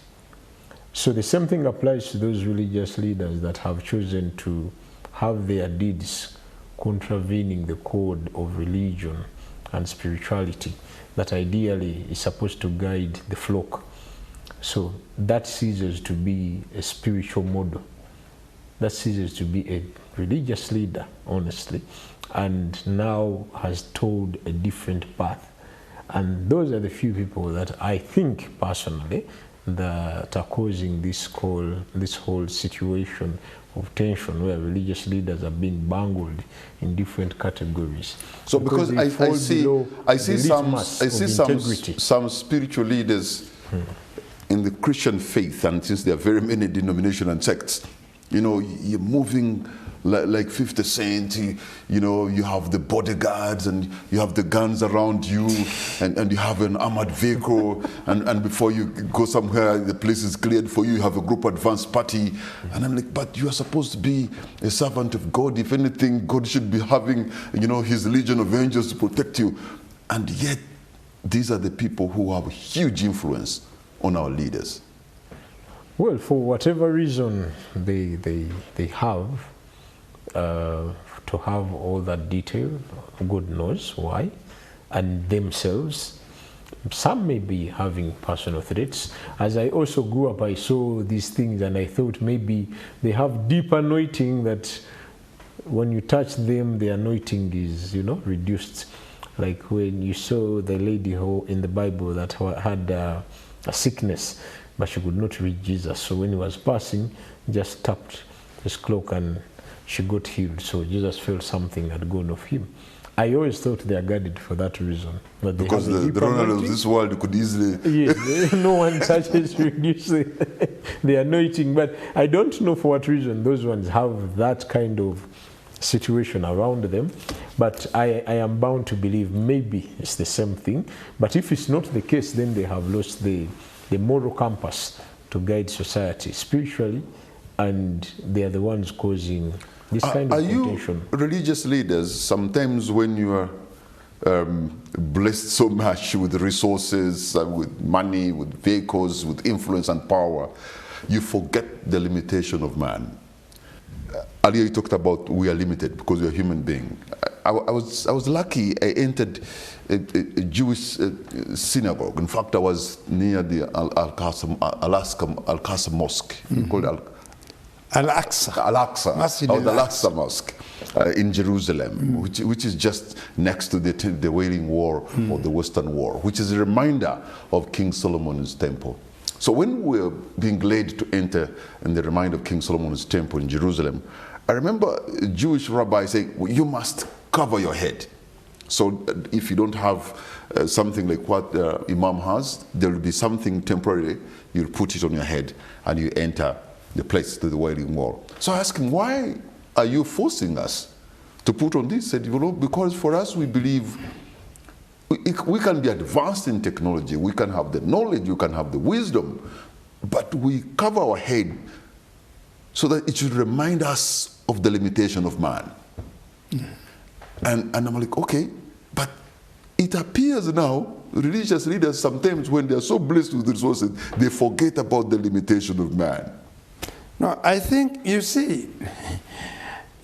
[SPEAKER 2] So the same thing applies to those religious leaders that have chosen to have their deeds contravening the code of religion and spirituality that ideally is supposed to guide the flock. So that ceases to be a spiritual model. That ceases to be a religious leader, honestly, and now has told a different path. And those are the few people that I think personally that are causing this whole situation of tension, where religious leaders are being bungled in different categories.
[SPEAKER 1] So because I see some spiritual leaders in the Christian faith, and since there are very many denominations and sects, you know, you're moving like 50 Cent, you know, you have the bodyguards and you have the guns around you, and you have an armored vehicle, and before you go somewhere, the place is cleared for you, you have a group advance party. And I'm like, but you are supposed to be a servant of God. If anything, God should be having, you know, his legion of angels to protect you. And yet, these are the people who have huge influence on our leaders.
[SPEAKER 2] Well, for whatever reason they have, to have all that detail, God knows why, and themselves, some may be having personal threats. As I also grew up, I saw these things and I thought maybe they have deep anointing that when you touch them, the anointing is, you know, reduced. Like when you saw the lady who in the Bible that had a sickness, but she could not reach Jesus. So when he was passing, just tapped his cloak and she got healed. So Jesus felt something had gone off him. I always thought they are guarded for that reason. But because the runner of this world could easily... Yes, no one touches to reduce the anointing. But I don't know for what reason those ones have that kind of situation around them. But I am bound to believe maybe it's the same thing. But if it's not the case, then they have lost the moral compass to guide society spiritually, and they are the ones causing this kind of contention.
[SPEAKER 1] Are you religious leaders, sometimes when you are blessed so much with resources, with money, with vehicles, with influence and power, you forget the limitation of man? Earlier you talked about we are limited because we are human beings. I was lucky. I entered a Jewish synagogue. In fact, I was near the Al-Aqsa Mosque, called Al-Aqsa Mosque in Jerusalem, which is just next to the Wailing Wall or the Western Wall, which is a reminder of King Solomon's temple. So when we were being led to enter in the reminder of King Solomon's temple in Jerusalem, I remember a Jewish rabbi saying, well, you must cover your head. So if you don't have something like what Imam has, there will be something temporary, you'll put it on your head and you enter the place to the Wailing Wall. So I asked him, why are you forcing us to put on this? He said, you know, because for us we believe we can be advanced in technology, we can have the knowledge, we can have the wisdom, but we cover our head so that it should remind us of the limitation of man. And I'm like, okay, but it appears now religious leaders sometimes, when they are so blessed with resources, they forget about the limitation of man.
[SPEAKER 3] No, I think, you see,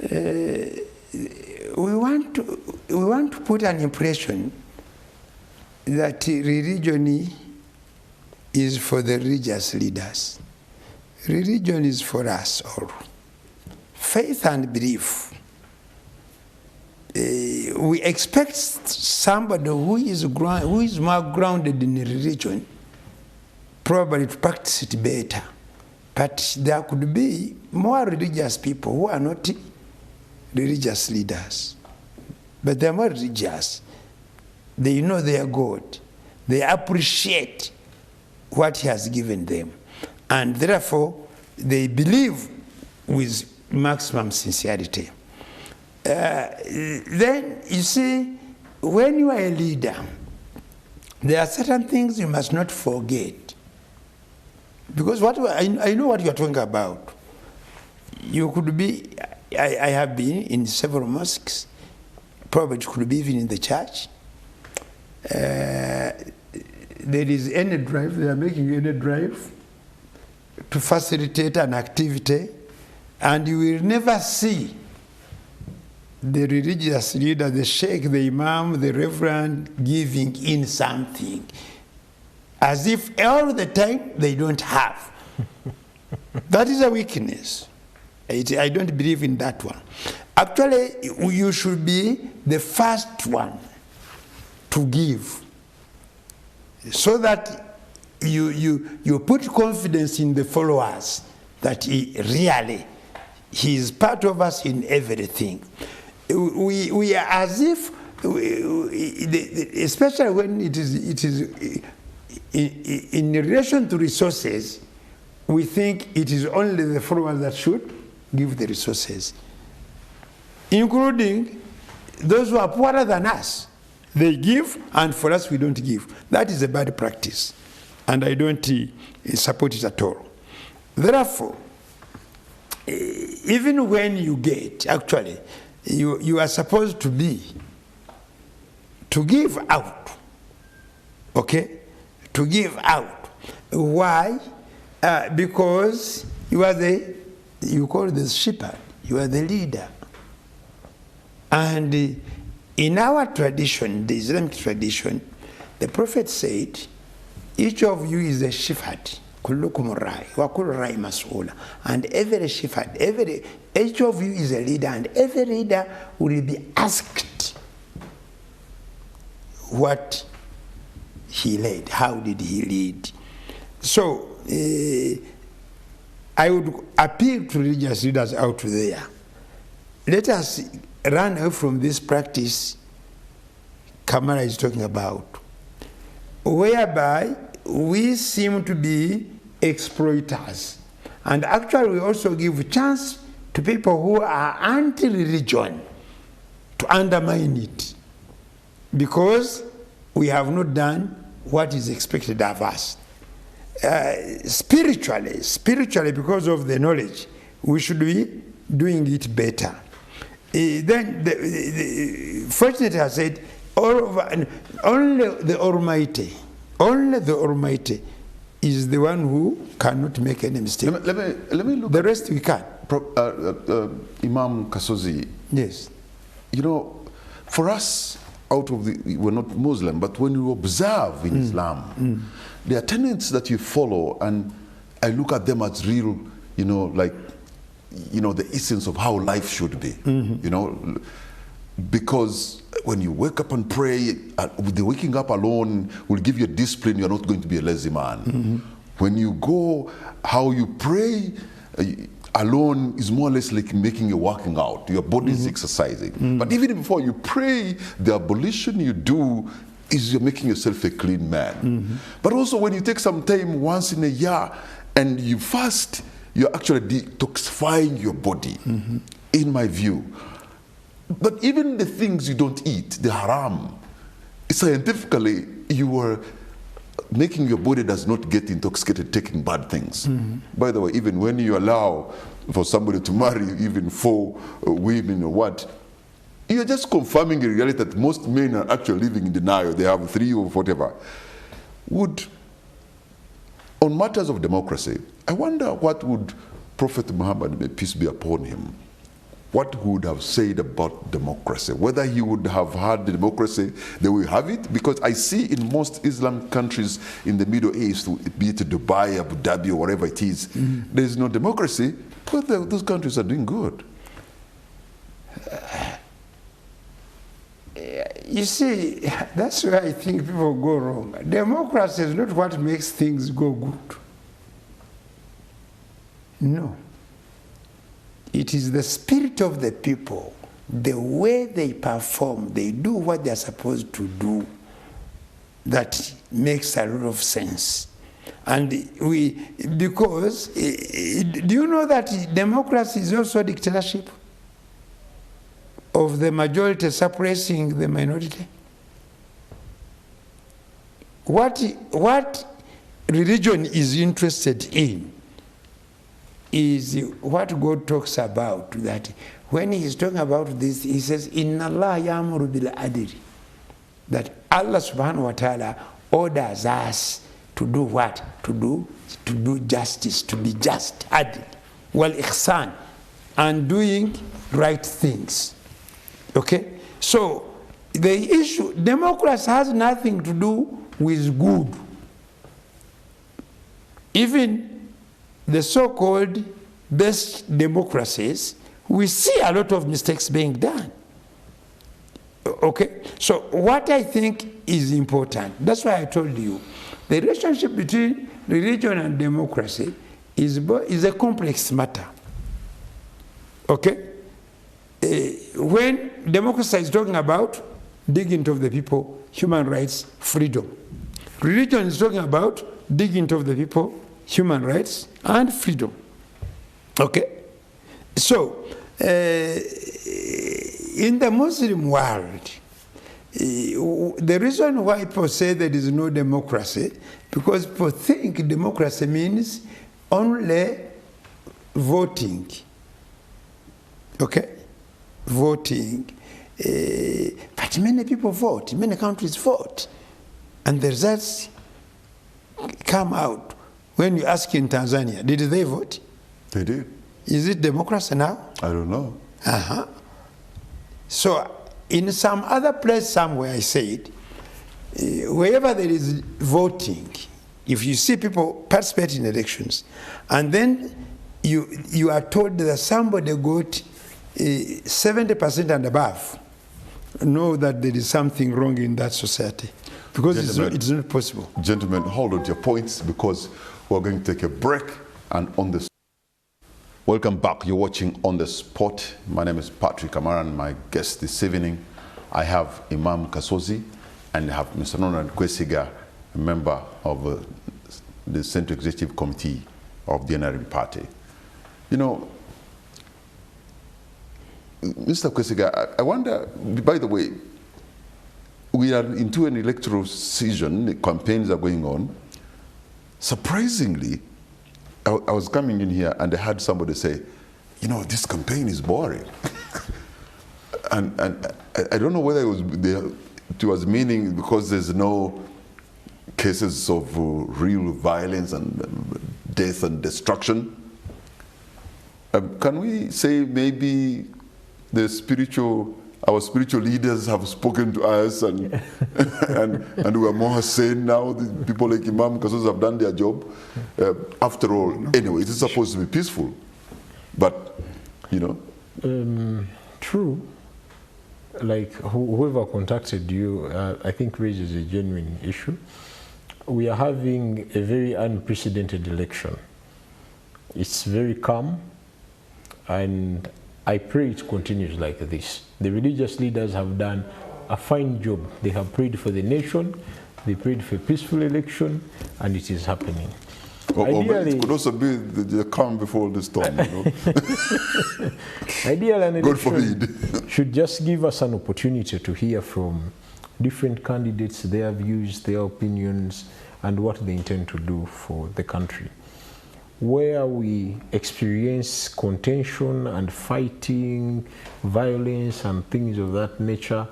[SPEAKER 3] we want to put an impression that religion is for the religious leaders. Religion is for us all. Faith and belief. We expect somebody who is more grounded in religion probably to practice it better. But there could be more religious people who are not religious leaders. But they are more religious. They know their God. They appreciate what He has given them. And therefore, they believe with maximum sincerity. Then, you see, when you are a leader, there are certain things you must not forget. Because I know what you are talking about. You could be, I have been in several mosques, probably it could be even in the church. There is any drive, they are making any drive to facilitate an activity, and you will never see the religious leader, the sheikh, the imam, the reverend giving in something, as if all the time they don't have. That is a weakness. I don't believe in that one. Actually, you should be the first one to give, so that you put confidence in the followers that he is part of us in everything. We are as if, especially when it is in relation to resources, we think it is only the followers that should give the resources, including those who are poorer than us. They give, and for us we don't give. That is a bad practice, and I don't support it at all. Therefore, even when you get, actually, you are supposed to give out, okay? To give out. Why? Because you call the shepherd, you are the leader. And in our tradition, the Islamic tradition, the Prophet said, each of you is a shepherd. كلكم راعي وكل راعي مسؤول. And every shepherd, each of you is a leader, and every leader will be asked what he led, how did he lead. So I would appeal to religious leaders out there. Let us run away from this practice Kamara is talking about, whereby we seem to be exploiters. And actually we also give a chance to people who are anti-religion to undermine it, because we have not done what is expected of us. Spiritually, because of the knowledge, we should be doing it better. Then, fortunately, I said, only the Almighty is the one who cannot make any mistake.
[SPEAKER 1] Let me look.
[SPEAKER 3] The rest we can.
[SPEAKER 1] Imam Kasozi.
[SPEAKER 3] Yes.
[SPEAKER 1] You know, for us, we're not Muslim, but when you observe in Islam, there are tenets that you follow, and I look at them as real, the essence of how life should be, because when you wake up and pray, the waking up alone will give you a discipline. You're not going to be a lazy man. When you go, how you pray alone is more or less like making a working out. Your body is exercising. But even before you pray, the ablution you do is you're making yourself a clean man. But also when you take some time once in a year and you fast, you're actually detoxifying your body, in my view. But even the things you don't eat, the haram, scientifically, you are making your body does not get intoxicated taking bad things. By the way, even when you allow for somebody to marry even 4 women or what, You're just confirming the reality that most men are actually living in denial. They have 3 or whatever. On matters of democracy, I wonder what would Prophet Muhammad, may peace be upon him, what he would have said about democracy, whether he would have had the democracy the way we have it, because I see in most Islam countries in the Middle East, be it Dubai, Abu Dhabi, or wherever it is, there is no democracy, but those countries are doing good.
[SPEAKER 3] You see, that's where I think people go wrong. Democracy is not what makes things go good. No. It is the spirit of the people, the way they perform, they do what they're supposed to do, that makes a lot of sense. And because, do you know that democracy is also a dictatorship of the majority suppressing the minority? What religion is interested in is what God talks about, that when he's talking about this, he says, Inna Allah ya'muru bil adli, that Allah subhanahu wa ta'ala orders us to do what? To do justice, to be just, adl, wal ihsan, and doing right things. Okay? So the issue, democracy has nothing to do with good. Even the so-called best democracies, we see a lot of mistakes being done. Okay? So what I think is important, that's why I told you, the relationship between religion and democracy is a complex matter. Okay? When democracy is talking about dignity of the people, human rights, freedom. Religion is talking about dignity of the people, human rights, and freedom. Okay? So, in the Muslim world, the reason why people say there is no democracy, because people think democracy means only voting. Okay? Voting. But many people vote, many countries vote. And the results come out. When you ask in Tanzania, did they vote?
[SPEAKER 1] They did.
[SPEAKER 3] Is it democracy now?
[SPEAKER 1] I don't know.
[SPEAKER 3] So, in some other place somewhere, I said, wherever there is voting, if you see people participate in elections, and then you are told that somebody got 70% and above, know that there is something wrong in that society. Because it's not possible.
[SPEAKER 1] Gentlemen, hold on to your points, because we're going to take a break. And on the welcome back. You're watching On the Spot. My name is Patrick Kamara, and my guest this evening, I have Imam Kasozi, and I have Mr. Ronald Kwesiga, a member of the Central Executive Committee of the NRM Party. You know, Mr. Kwesiga, I wonder, by the way, we are into an electoral season, the campaigns are going on. Surprisingly, I was coming in here and I had somebody say, you know, this campaign is boring. and I don't know whether it was meaning because there's no cases of real violence and death and destruction. Can we say maybe our spiritual leaders have spoken to us and we are more sane now? The people like Imam Kasozi have done their job. After all, anyway, it is supposed to be peaceful. But, you know.
[SPEAKER 2] True. Like whoever contacted you, I think raises a genuine issue. We are having a very unprecedented election. It's very calm, and I pray it continues like this. The religious leaders have done a fine job. They have prayed for the nation, they prayed for a peaceful election, and it is happening.
[SPEAKER 1] Ideally, it could also be the calm before the storm, you know.
[SPEAKER 2] Ideally, an
[SPEAKER 1] God
[SPEAKER 2] election
[SPEAKER 1] forbid.
[SPEAKER 2] should just give us an opportunity to hear from different candidates, their views, their opinions, and what they intend to do for the country. where we experience contention and fighting, violence and things of that nature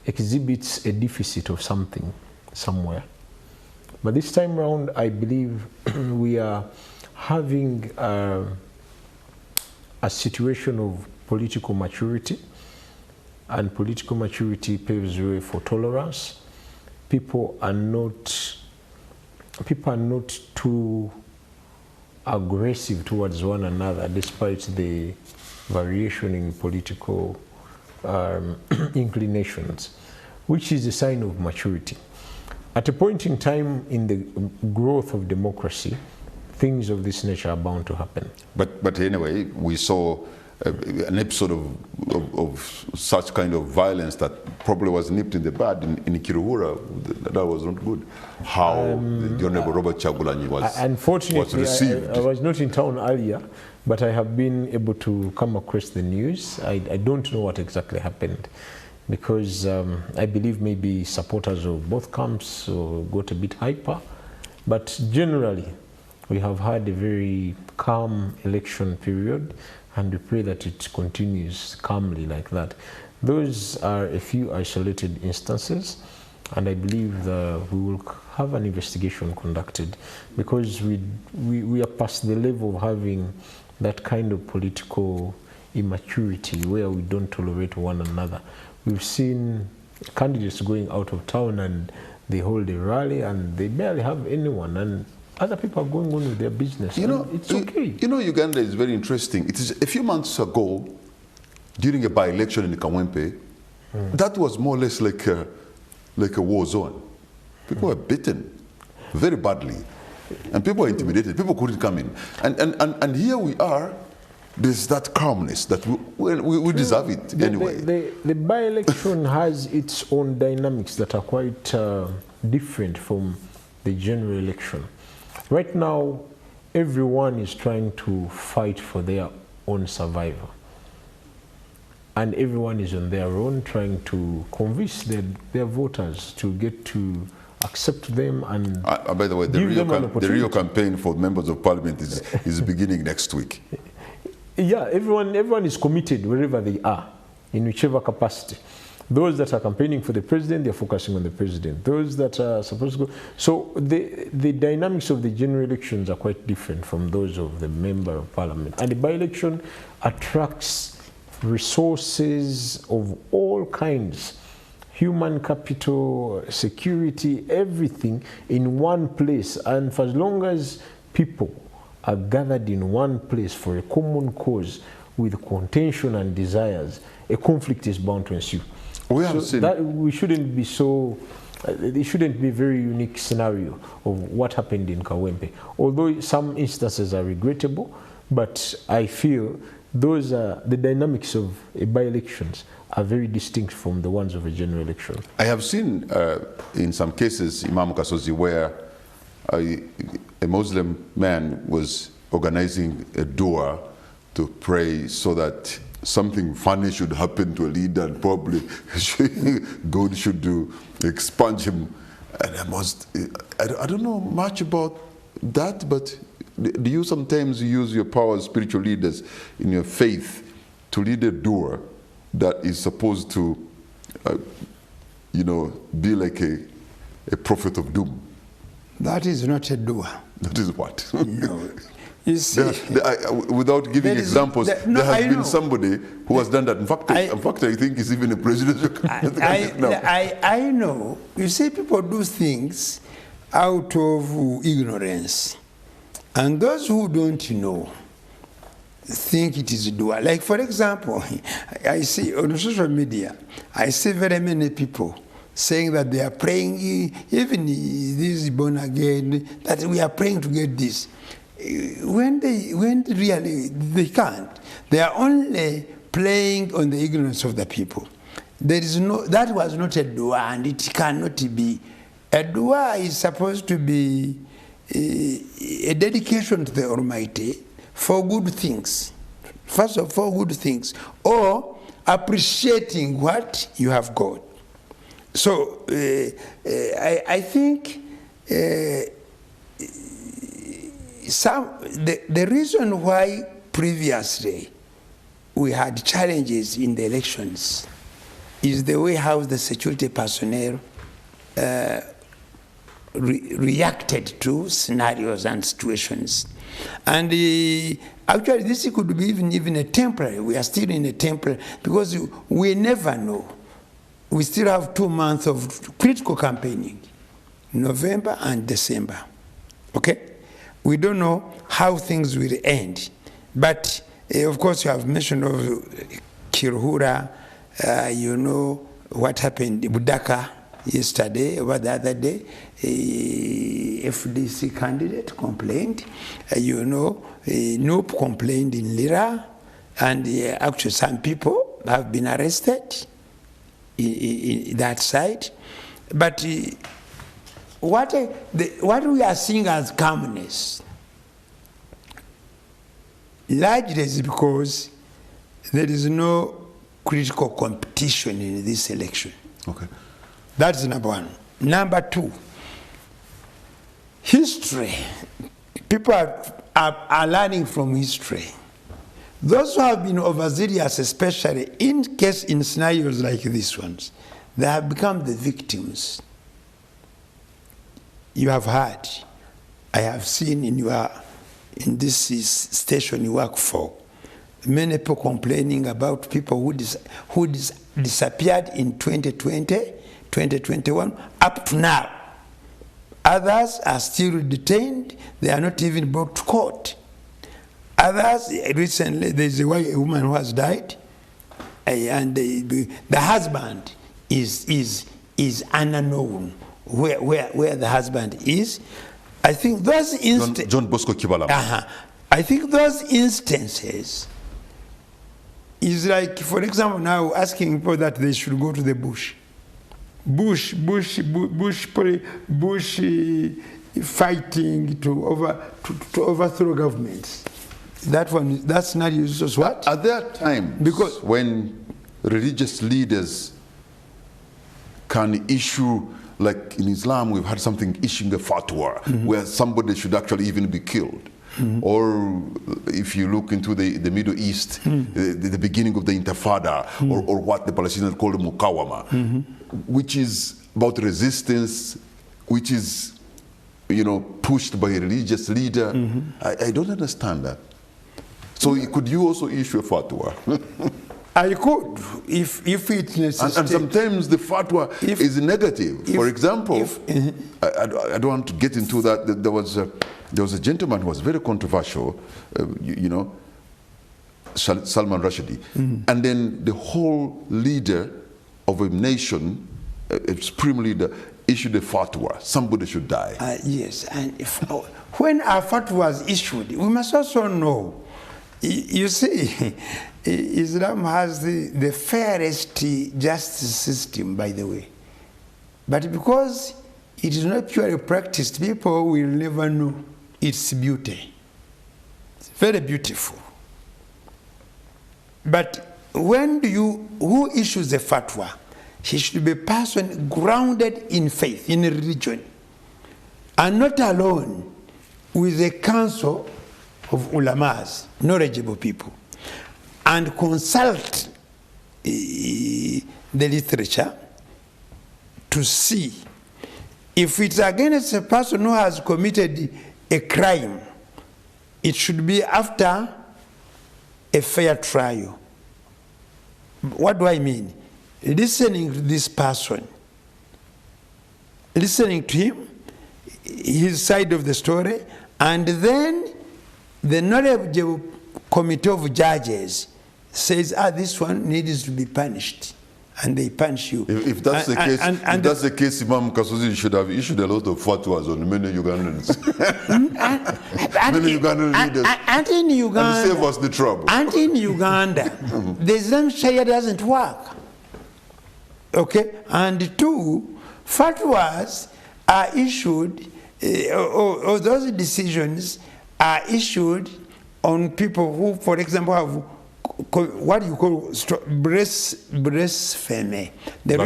[SPEAKER 2] exhibits a deficit of something somewhere. But this time around, I believe we are having a situation of political maturity, and political maturity paves the way for tolerance. People are not too aggressive towards one another, despite the variation in political inclinations, which is a sign of maturity. At a point in time in the growth of democracy, things of this nature are bound to happen.
[SPEAKER 1] But anyway, we saw an episode of such kind of violence that probably was nipped in the bud in Kiruhura. That was not good. How the Honorable Robert Chagulanyi was received.
[SPEAKER 2] I was not in town earlier, but I have been able to come across the news. I don't know what exactly happened, because I believe maybe supporters of both camps got a bit hyper. But generally, we have had a very calm election period, and we pray that it continues calmly like that. Those are a few isolated instances, and I believe that we will have an investigation conducted, because we are past the level of having that kind of political immaturity where we don't tolerate one another. We've seen candidates going out of town and they hold a rally and they barely have anyone, and other people are going on with their business.
[SPEAKER 1] You know,
[SPEAKER 2] it's okay.
[SPEAKER 1] You know, Uganda is very interesting. It is a few months ago, during a by-election in Kawempe, that was more or less like a war zone. People were beaten very badly, and people were intimidated. People couldn't come in. And here we are. There's that calmness that we deserve it anyway.
[SPEAKER 2] The by-election has its own dynamics that are quite different from the general election. Right now, everyone is trying to fight for their own survival. And everyone is on their own trying to convince their voters to get to accept them and
[SPEAKER 1] by the way, the real campaign for members of parliament is beginning next week.
[SPEAKER 2] Yeah, everyone is committed wherever they are, in whichever capacity. Those that are campaigning for the president, they're focusing on the president. Those that are supposed to go. So the dynamics of the general elections are quite different from those of the member of parliament. And the by-election attracts resources of all kinds, human capital, security, everything in one place. And for as long as people are gathered in one place for a common cause with contention and desires, a conflict is bound to ensue. We shouldn't be so. It shouldn't be a very unique scenario of what happened in Kawempe. Although some instances are regrettable, but I feel those are the dynamics of by-elections are very distinct from the ones of a general election.
[SPEAKER 1] I have seen in some cases, Imam Kasozi, where a Muslim man was organizing a dua to pray so that something funny should happen to a leader, and probably God should expunge him. And I don't know much about that, but do you sometimes use your power as spiritual leaders in your faith to lead a dua that is supposed to, be like a prophet of doom?
[SPEAKER 3] That is not a dua.
[SPEAKER 1] That is what?
[SPEAKER 3] No. You see,
[SPEAKER 1] without giving examples, there has been somebody who has done that. In fact, I think it's even a presidential candidate now.
[SPEAKER 3] I know. You see, people do things out of ignorance. And those who don't know think it is dua. Like, for example, I see on social media, I see very many people saying that they are praying, even this born again, that we are praying to get this. When really they can't. They are only playing on the ignorance of the people. That was not a dua, and it cannot be. A dua is supposed to be a dedication to the Almighty for good things. First of all, good things, or appreciating what you have got. So I think the reason why previously we had challenges in the elections is the way how the security personnel reacted to scenarios and situations. And actually this could be even a temporary. We are still in a temporary, because we never know. We still have 2 months of critical campaigning, November and December, okay? We don't know how things will end. But of course you have mentioned of Kiruhura, you know what happened in Budaka yesterday, or the other day, FDC candidate complained, you know, Noop complained in Lira, and actually some people have been arrested in that side. But what we are seeing as calmness, largely is because there is no critical competition in this election.
[SPEAKER 1] Okay.
[SPEAKER 3] That's number one. Number two, history. People are learning from history. Those who have been overzealous, especially in scenarios like these ones, they have become the victims. You have heard, I have seen in this station you work for, many people complaining about people who disappeared in 2020, 2021, up to now. Others are still detained. They are not even brought to court. Others, recently, there's a woman who has died, and the husband is unknown. Where the husband is. I think those instances...
[SPEAKER 1] John Bosco Kibala.
[SPEAKER 3] I think those instances is like, for example, now asking people that they should go to the bush. Bush fighting to overthrow governments. That scenario is just what?
[SPEAKER 1] Are there times because when religious leaders can issue, like in Islam, we've had something issuing a fatwa, where somebody should actually even be killed? Or if you look into the Middle East, the beginning of the Intifada, or what the Palestinians call the Mukawama, which is about resistance, which is, you know, pushed by a religious leader. I don't understand that. So could you also issue a fatwa?
[SPEAKER 3] I could, if it necessitates.
[SPEAKER 1] And sometimes the fatwa is negative. For example, I don't want to get into that. There was a gentleman who was very controversial, you know, Salman Rushdie. And then the whole leader of a nation, a supreme leader, issued a fatwa. Somebody should die.
[SPEAKER 3] Yes, and when a fatwa is issued, we must also know, you see, Islam has the fairest justice system, by the way. But because it is not purely practiced, people will never know its beauty. It's very beautiful. But who issues a fatwa? He should be a person grounded in faith, in religion, and not alone with a council of ulamas, knowledgeable people, and consult the literature to see if it's against a person who has committed a crime. It should be after a fair trial. What do I mean? Listening to this person, listening to him, his side of the story, and then the knowledgeable committee of judges says, this one needs to be punished, and they punish you.
[SPEAKER 1] If that's the case, if that's the case, Imam Kasuzi should have issued a lot of fatwas on many Ugandans. Many Ugandan leaders.
[SPEAKER 3] And in Uganda,
[SPEAKER 1] and save us the trouble.
[SPEAKER 3] And in Uganda, the Islam Sharia doesn't work. Okay, and two, fatwas are issued, or those decisions are issued on people who, for example, have what you call blasphemy. The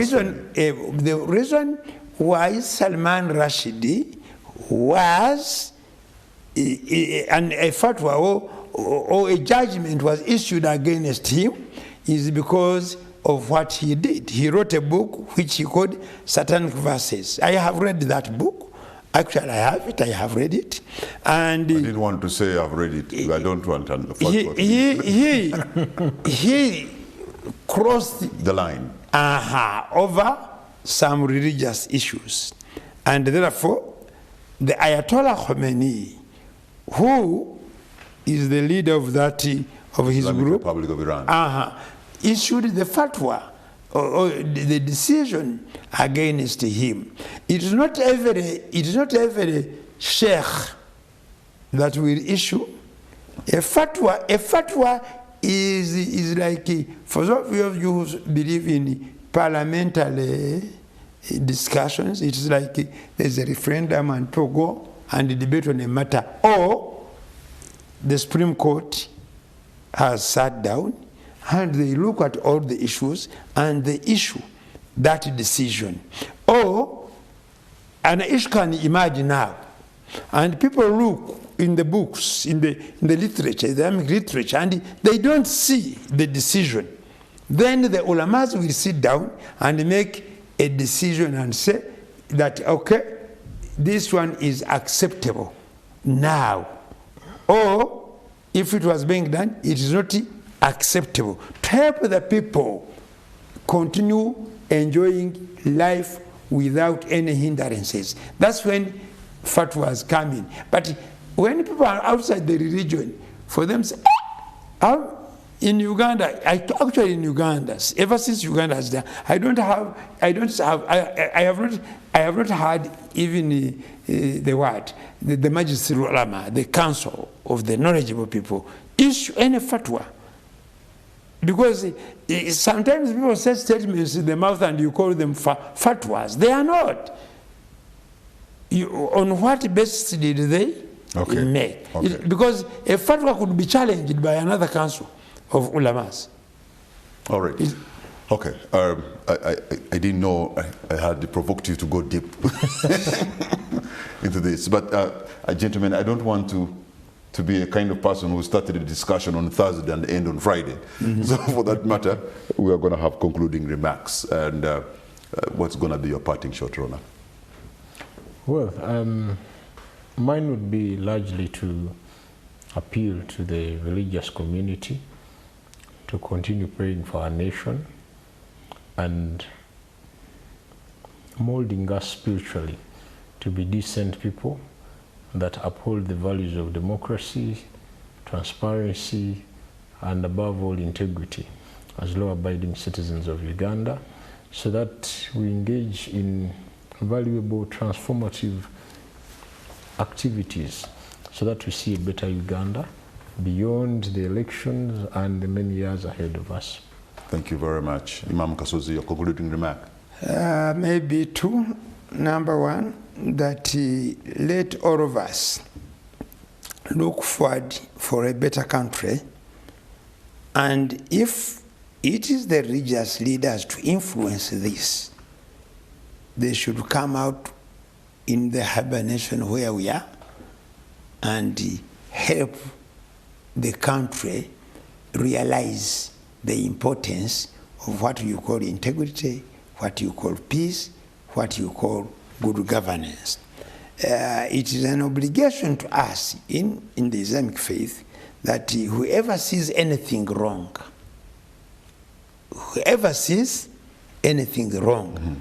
[SPEAKER 3] reason why Salman Rushdie was and a fatwa or a judgment was issued against him is because of what he did. He wrote a book which he called Satanic Verses. I have read that book. Actually, I have it. I have read it, and
[SPEAKER 1] I didn't want to say I've read it. I don't want to.
[SPEAKER 3] He crossed
[SPEAKER 1] the line
[SPEAKER 3] over some religious issues, and therefore, the Ayatollah Khomeini, who is the leader of that of his
[SPEAKER 1] Islamic
[SPEAKER 3] group,
[SPEAKER 1] Republic of Iran,
[SPEAKER 3] issued the fatwa or the decision against him. It is not every sheikh that will issue a fatwa. A fatwa is like, for those of you who believe in parliamentary discussions, it is like there's a referendum and Togo and a debate on a matter, or the Supreme Court has sat down and they look at all the issues and they issue that decision. Or an issue can emerge now, and people look in the books, in the literature, the Islamic literature, and they don't see the decision. Then the ulamas will sit down and make a decision and say that, okay, this one is acceptable now. Or if it was being done, it is not acceptable. To help the people continue enjoying life without any hindrances. That's when fatwas come in. But when people are outside the religion, for them, say, in Uganda, actually in Uganda, ever since Uganda has done, I have not had even the Majlis Ulama, the council of the knowledgeable people, issue any fatwa. Because sometimes people say statements in the mouth and you call them fatwas. They are not. On what basis did they make?
[SPEAKER 1] Okay.
[SPEAKER 3] Because a fatwa could be challenged by another council of ulamas.
[SPEAKER 1] All right. Okay. I didn't know I had provoked you to go deep into this. But gentlemen, I don't want to be a kind of person who started a discussion on Thursday and end on Friday. Mm-hmm. So for that matter, we are going to have concluding remarks. And what's going to be your parting shot, Rona?
[SPEAKER 2] Well, mine would be largely to appeal to the religious community to continue praying for our nation and molding us spiritually to be decent people that uphold the values of democracy, transparency, and above all integrity as law-abiding citizens of Uganda, so that we engage in valuable transformative activities so that we see a better Uganda beyond the elections and the many years ahead of us.
[SPEAKER 1] Thank you very much. Imam Kasozi, your concluding remark.
[SPEAKER 3] Maybe two. Number one, that let all of us look forward for a better country, and if it is the religious leaders to influence this, they should come out in the hibernation where we are and help the country realize the importance of what you call integrity, what you call peace, what you call good governance. It is an obligation to us in the Islamic faith that whoever sees anything wrong,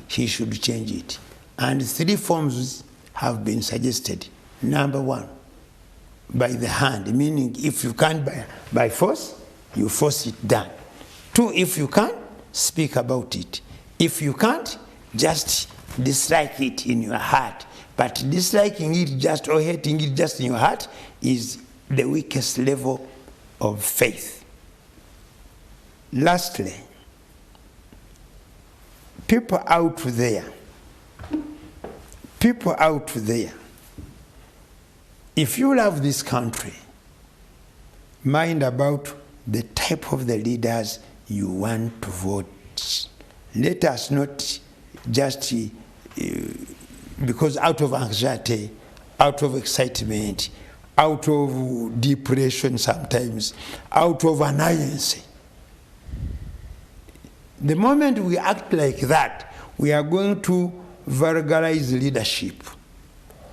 [SPEAKER 3] he should change it. And 3 forms have been suggested. Number one, by the hand, meaning if you can't by force, you force it down. 2, if you can, speak about it. If you can't, just dislike it in your heart. But disliking it just or hating it just in your heart is the weakest level of faith. Lastly, people out there, if you love this country, mind about the type of the leaders you want to vote. Let us not just, because out of anxiety, out of excitement, out of depression sometimes, out of annoyance. The moment we act like that, we are going to vulgarize leadership.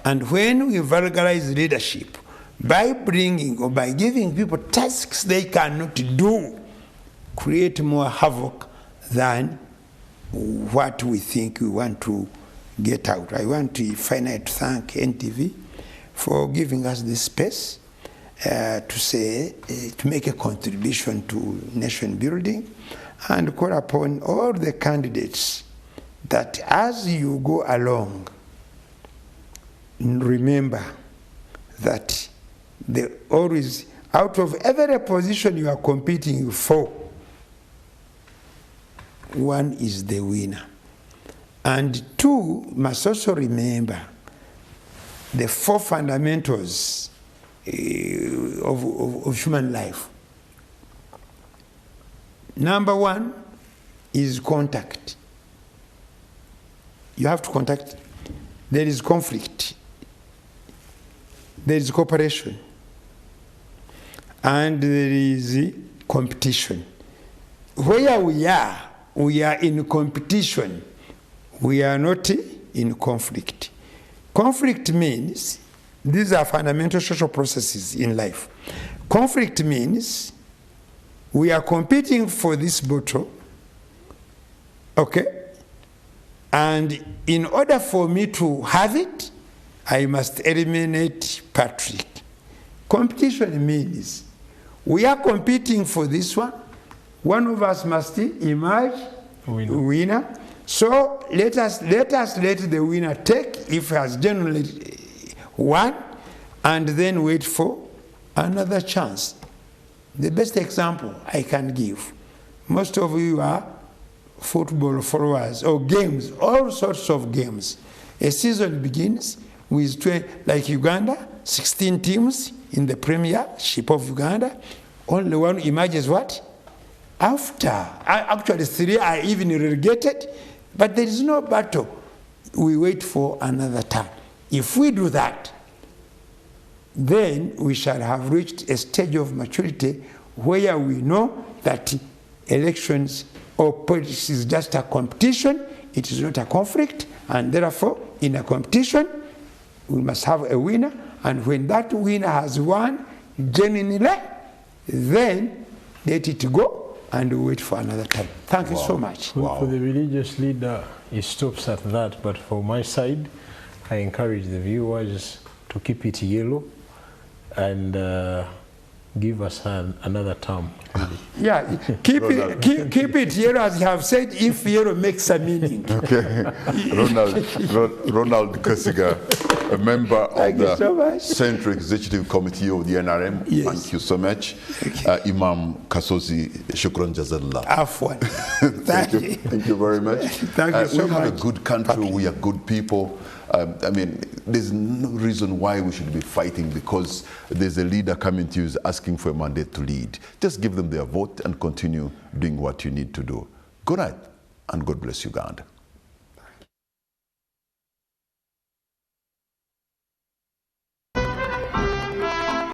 [SPEAKER 3] And when we vulgarize leadership, by bringing or by giving people tasks they cannot do, create more havoc than what we think we want to get out. I want to finally thank NTV for giving us this space to make a contribution to nation building, and call upon all the candidates that as you go along, remember that always, out of every position you are competing for, one is the winner. And two, must also remember the four fundamentals of human life. Number one is contact. You have to contact. There is conflict. There is cooperation. And there is competition. Where we are in competition. We are not in conflict. Conflict means, these are fundamental social processes in life. Conflict means we are competing for this bottle, okay? And in order for me to have it, I must eliminate Patrick. Competition means we are competing for this one. One of us must emerge winner. So let the winner take, if he has generally won, and then wait for another chance. The best example I can give, most of you are football followers, or games, all sorts of games. A season begins with, like Uganda, 16 teams in the Premiership of Uganda. Only one emerges what? After. Actually, 3 are even relegated, but there is no battle. We wait for another time. If we do that, then we shall have reached a stage of maturity where we know that elections or politics is just a competition, it is not a conflict, and therefore, in a competition, we must have a winner, and when that winner has won genuinely, then let it go and wait for another time. Thank you so much.
[SPEAKER 2] For the religious leader, it stops at that, but for my side, I encourage the viewers to keep it yellow and give us another term.
[SPEAKER 3] Yeah, keep it yellow, as you have said, if yellow makes a meaning.
[SPEAKER 1] Okay. Ronald Kasiga, a member of the Central Executive Committee of the NRM. Yes. Thank you so much. Okay. Imam Kasozi, shukran jazallah.
[SPEAKER 3] Afwan.
[SPEAKER 1] Thank you very much.
[SPEAKER 3] Thank you so much.
[SPEAKER 1] We have a good country, we are good people. I mean, there's no reason why we should be fighting because there's a leader coming to you who's asking for a mandate to lead. Just give them their vote and continue doing what you need to do. Good night, and God bless Uganda.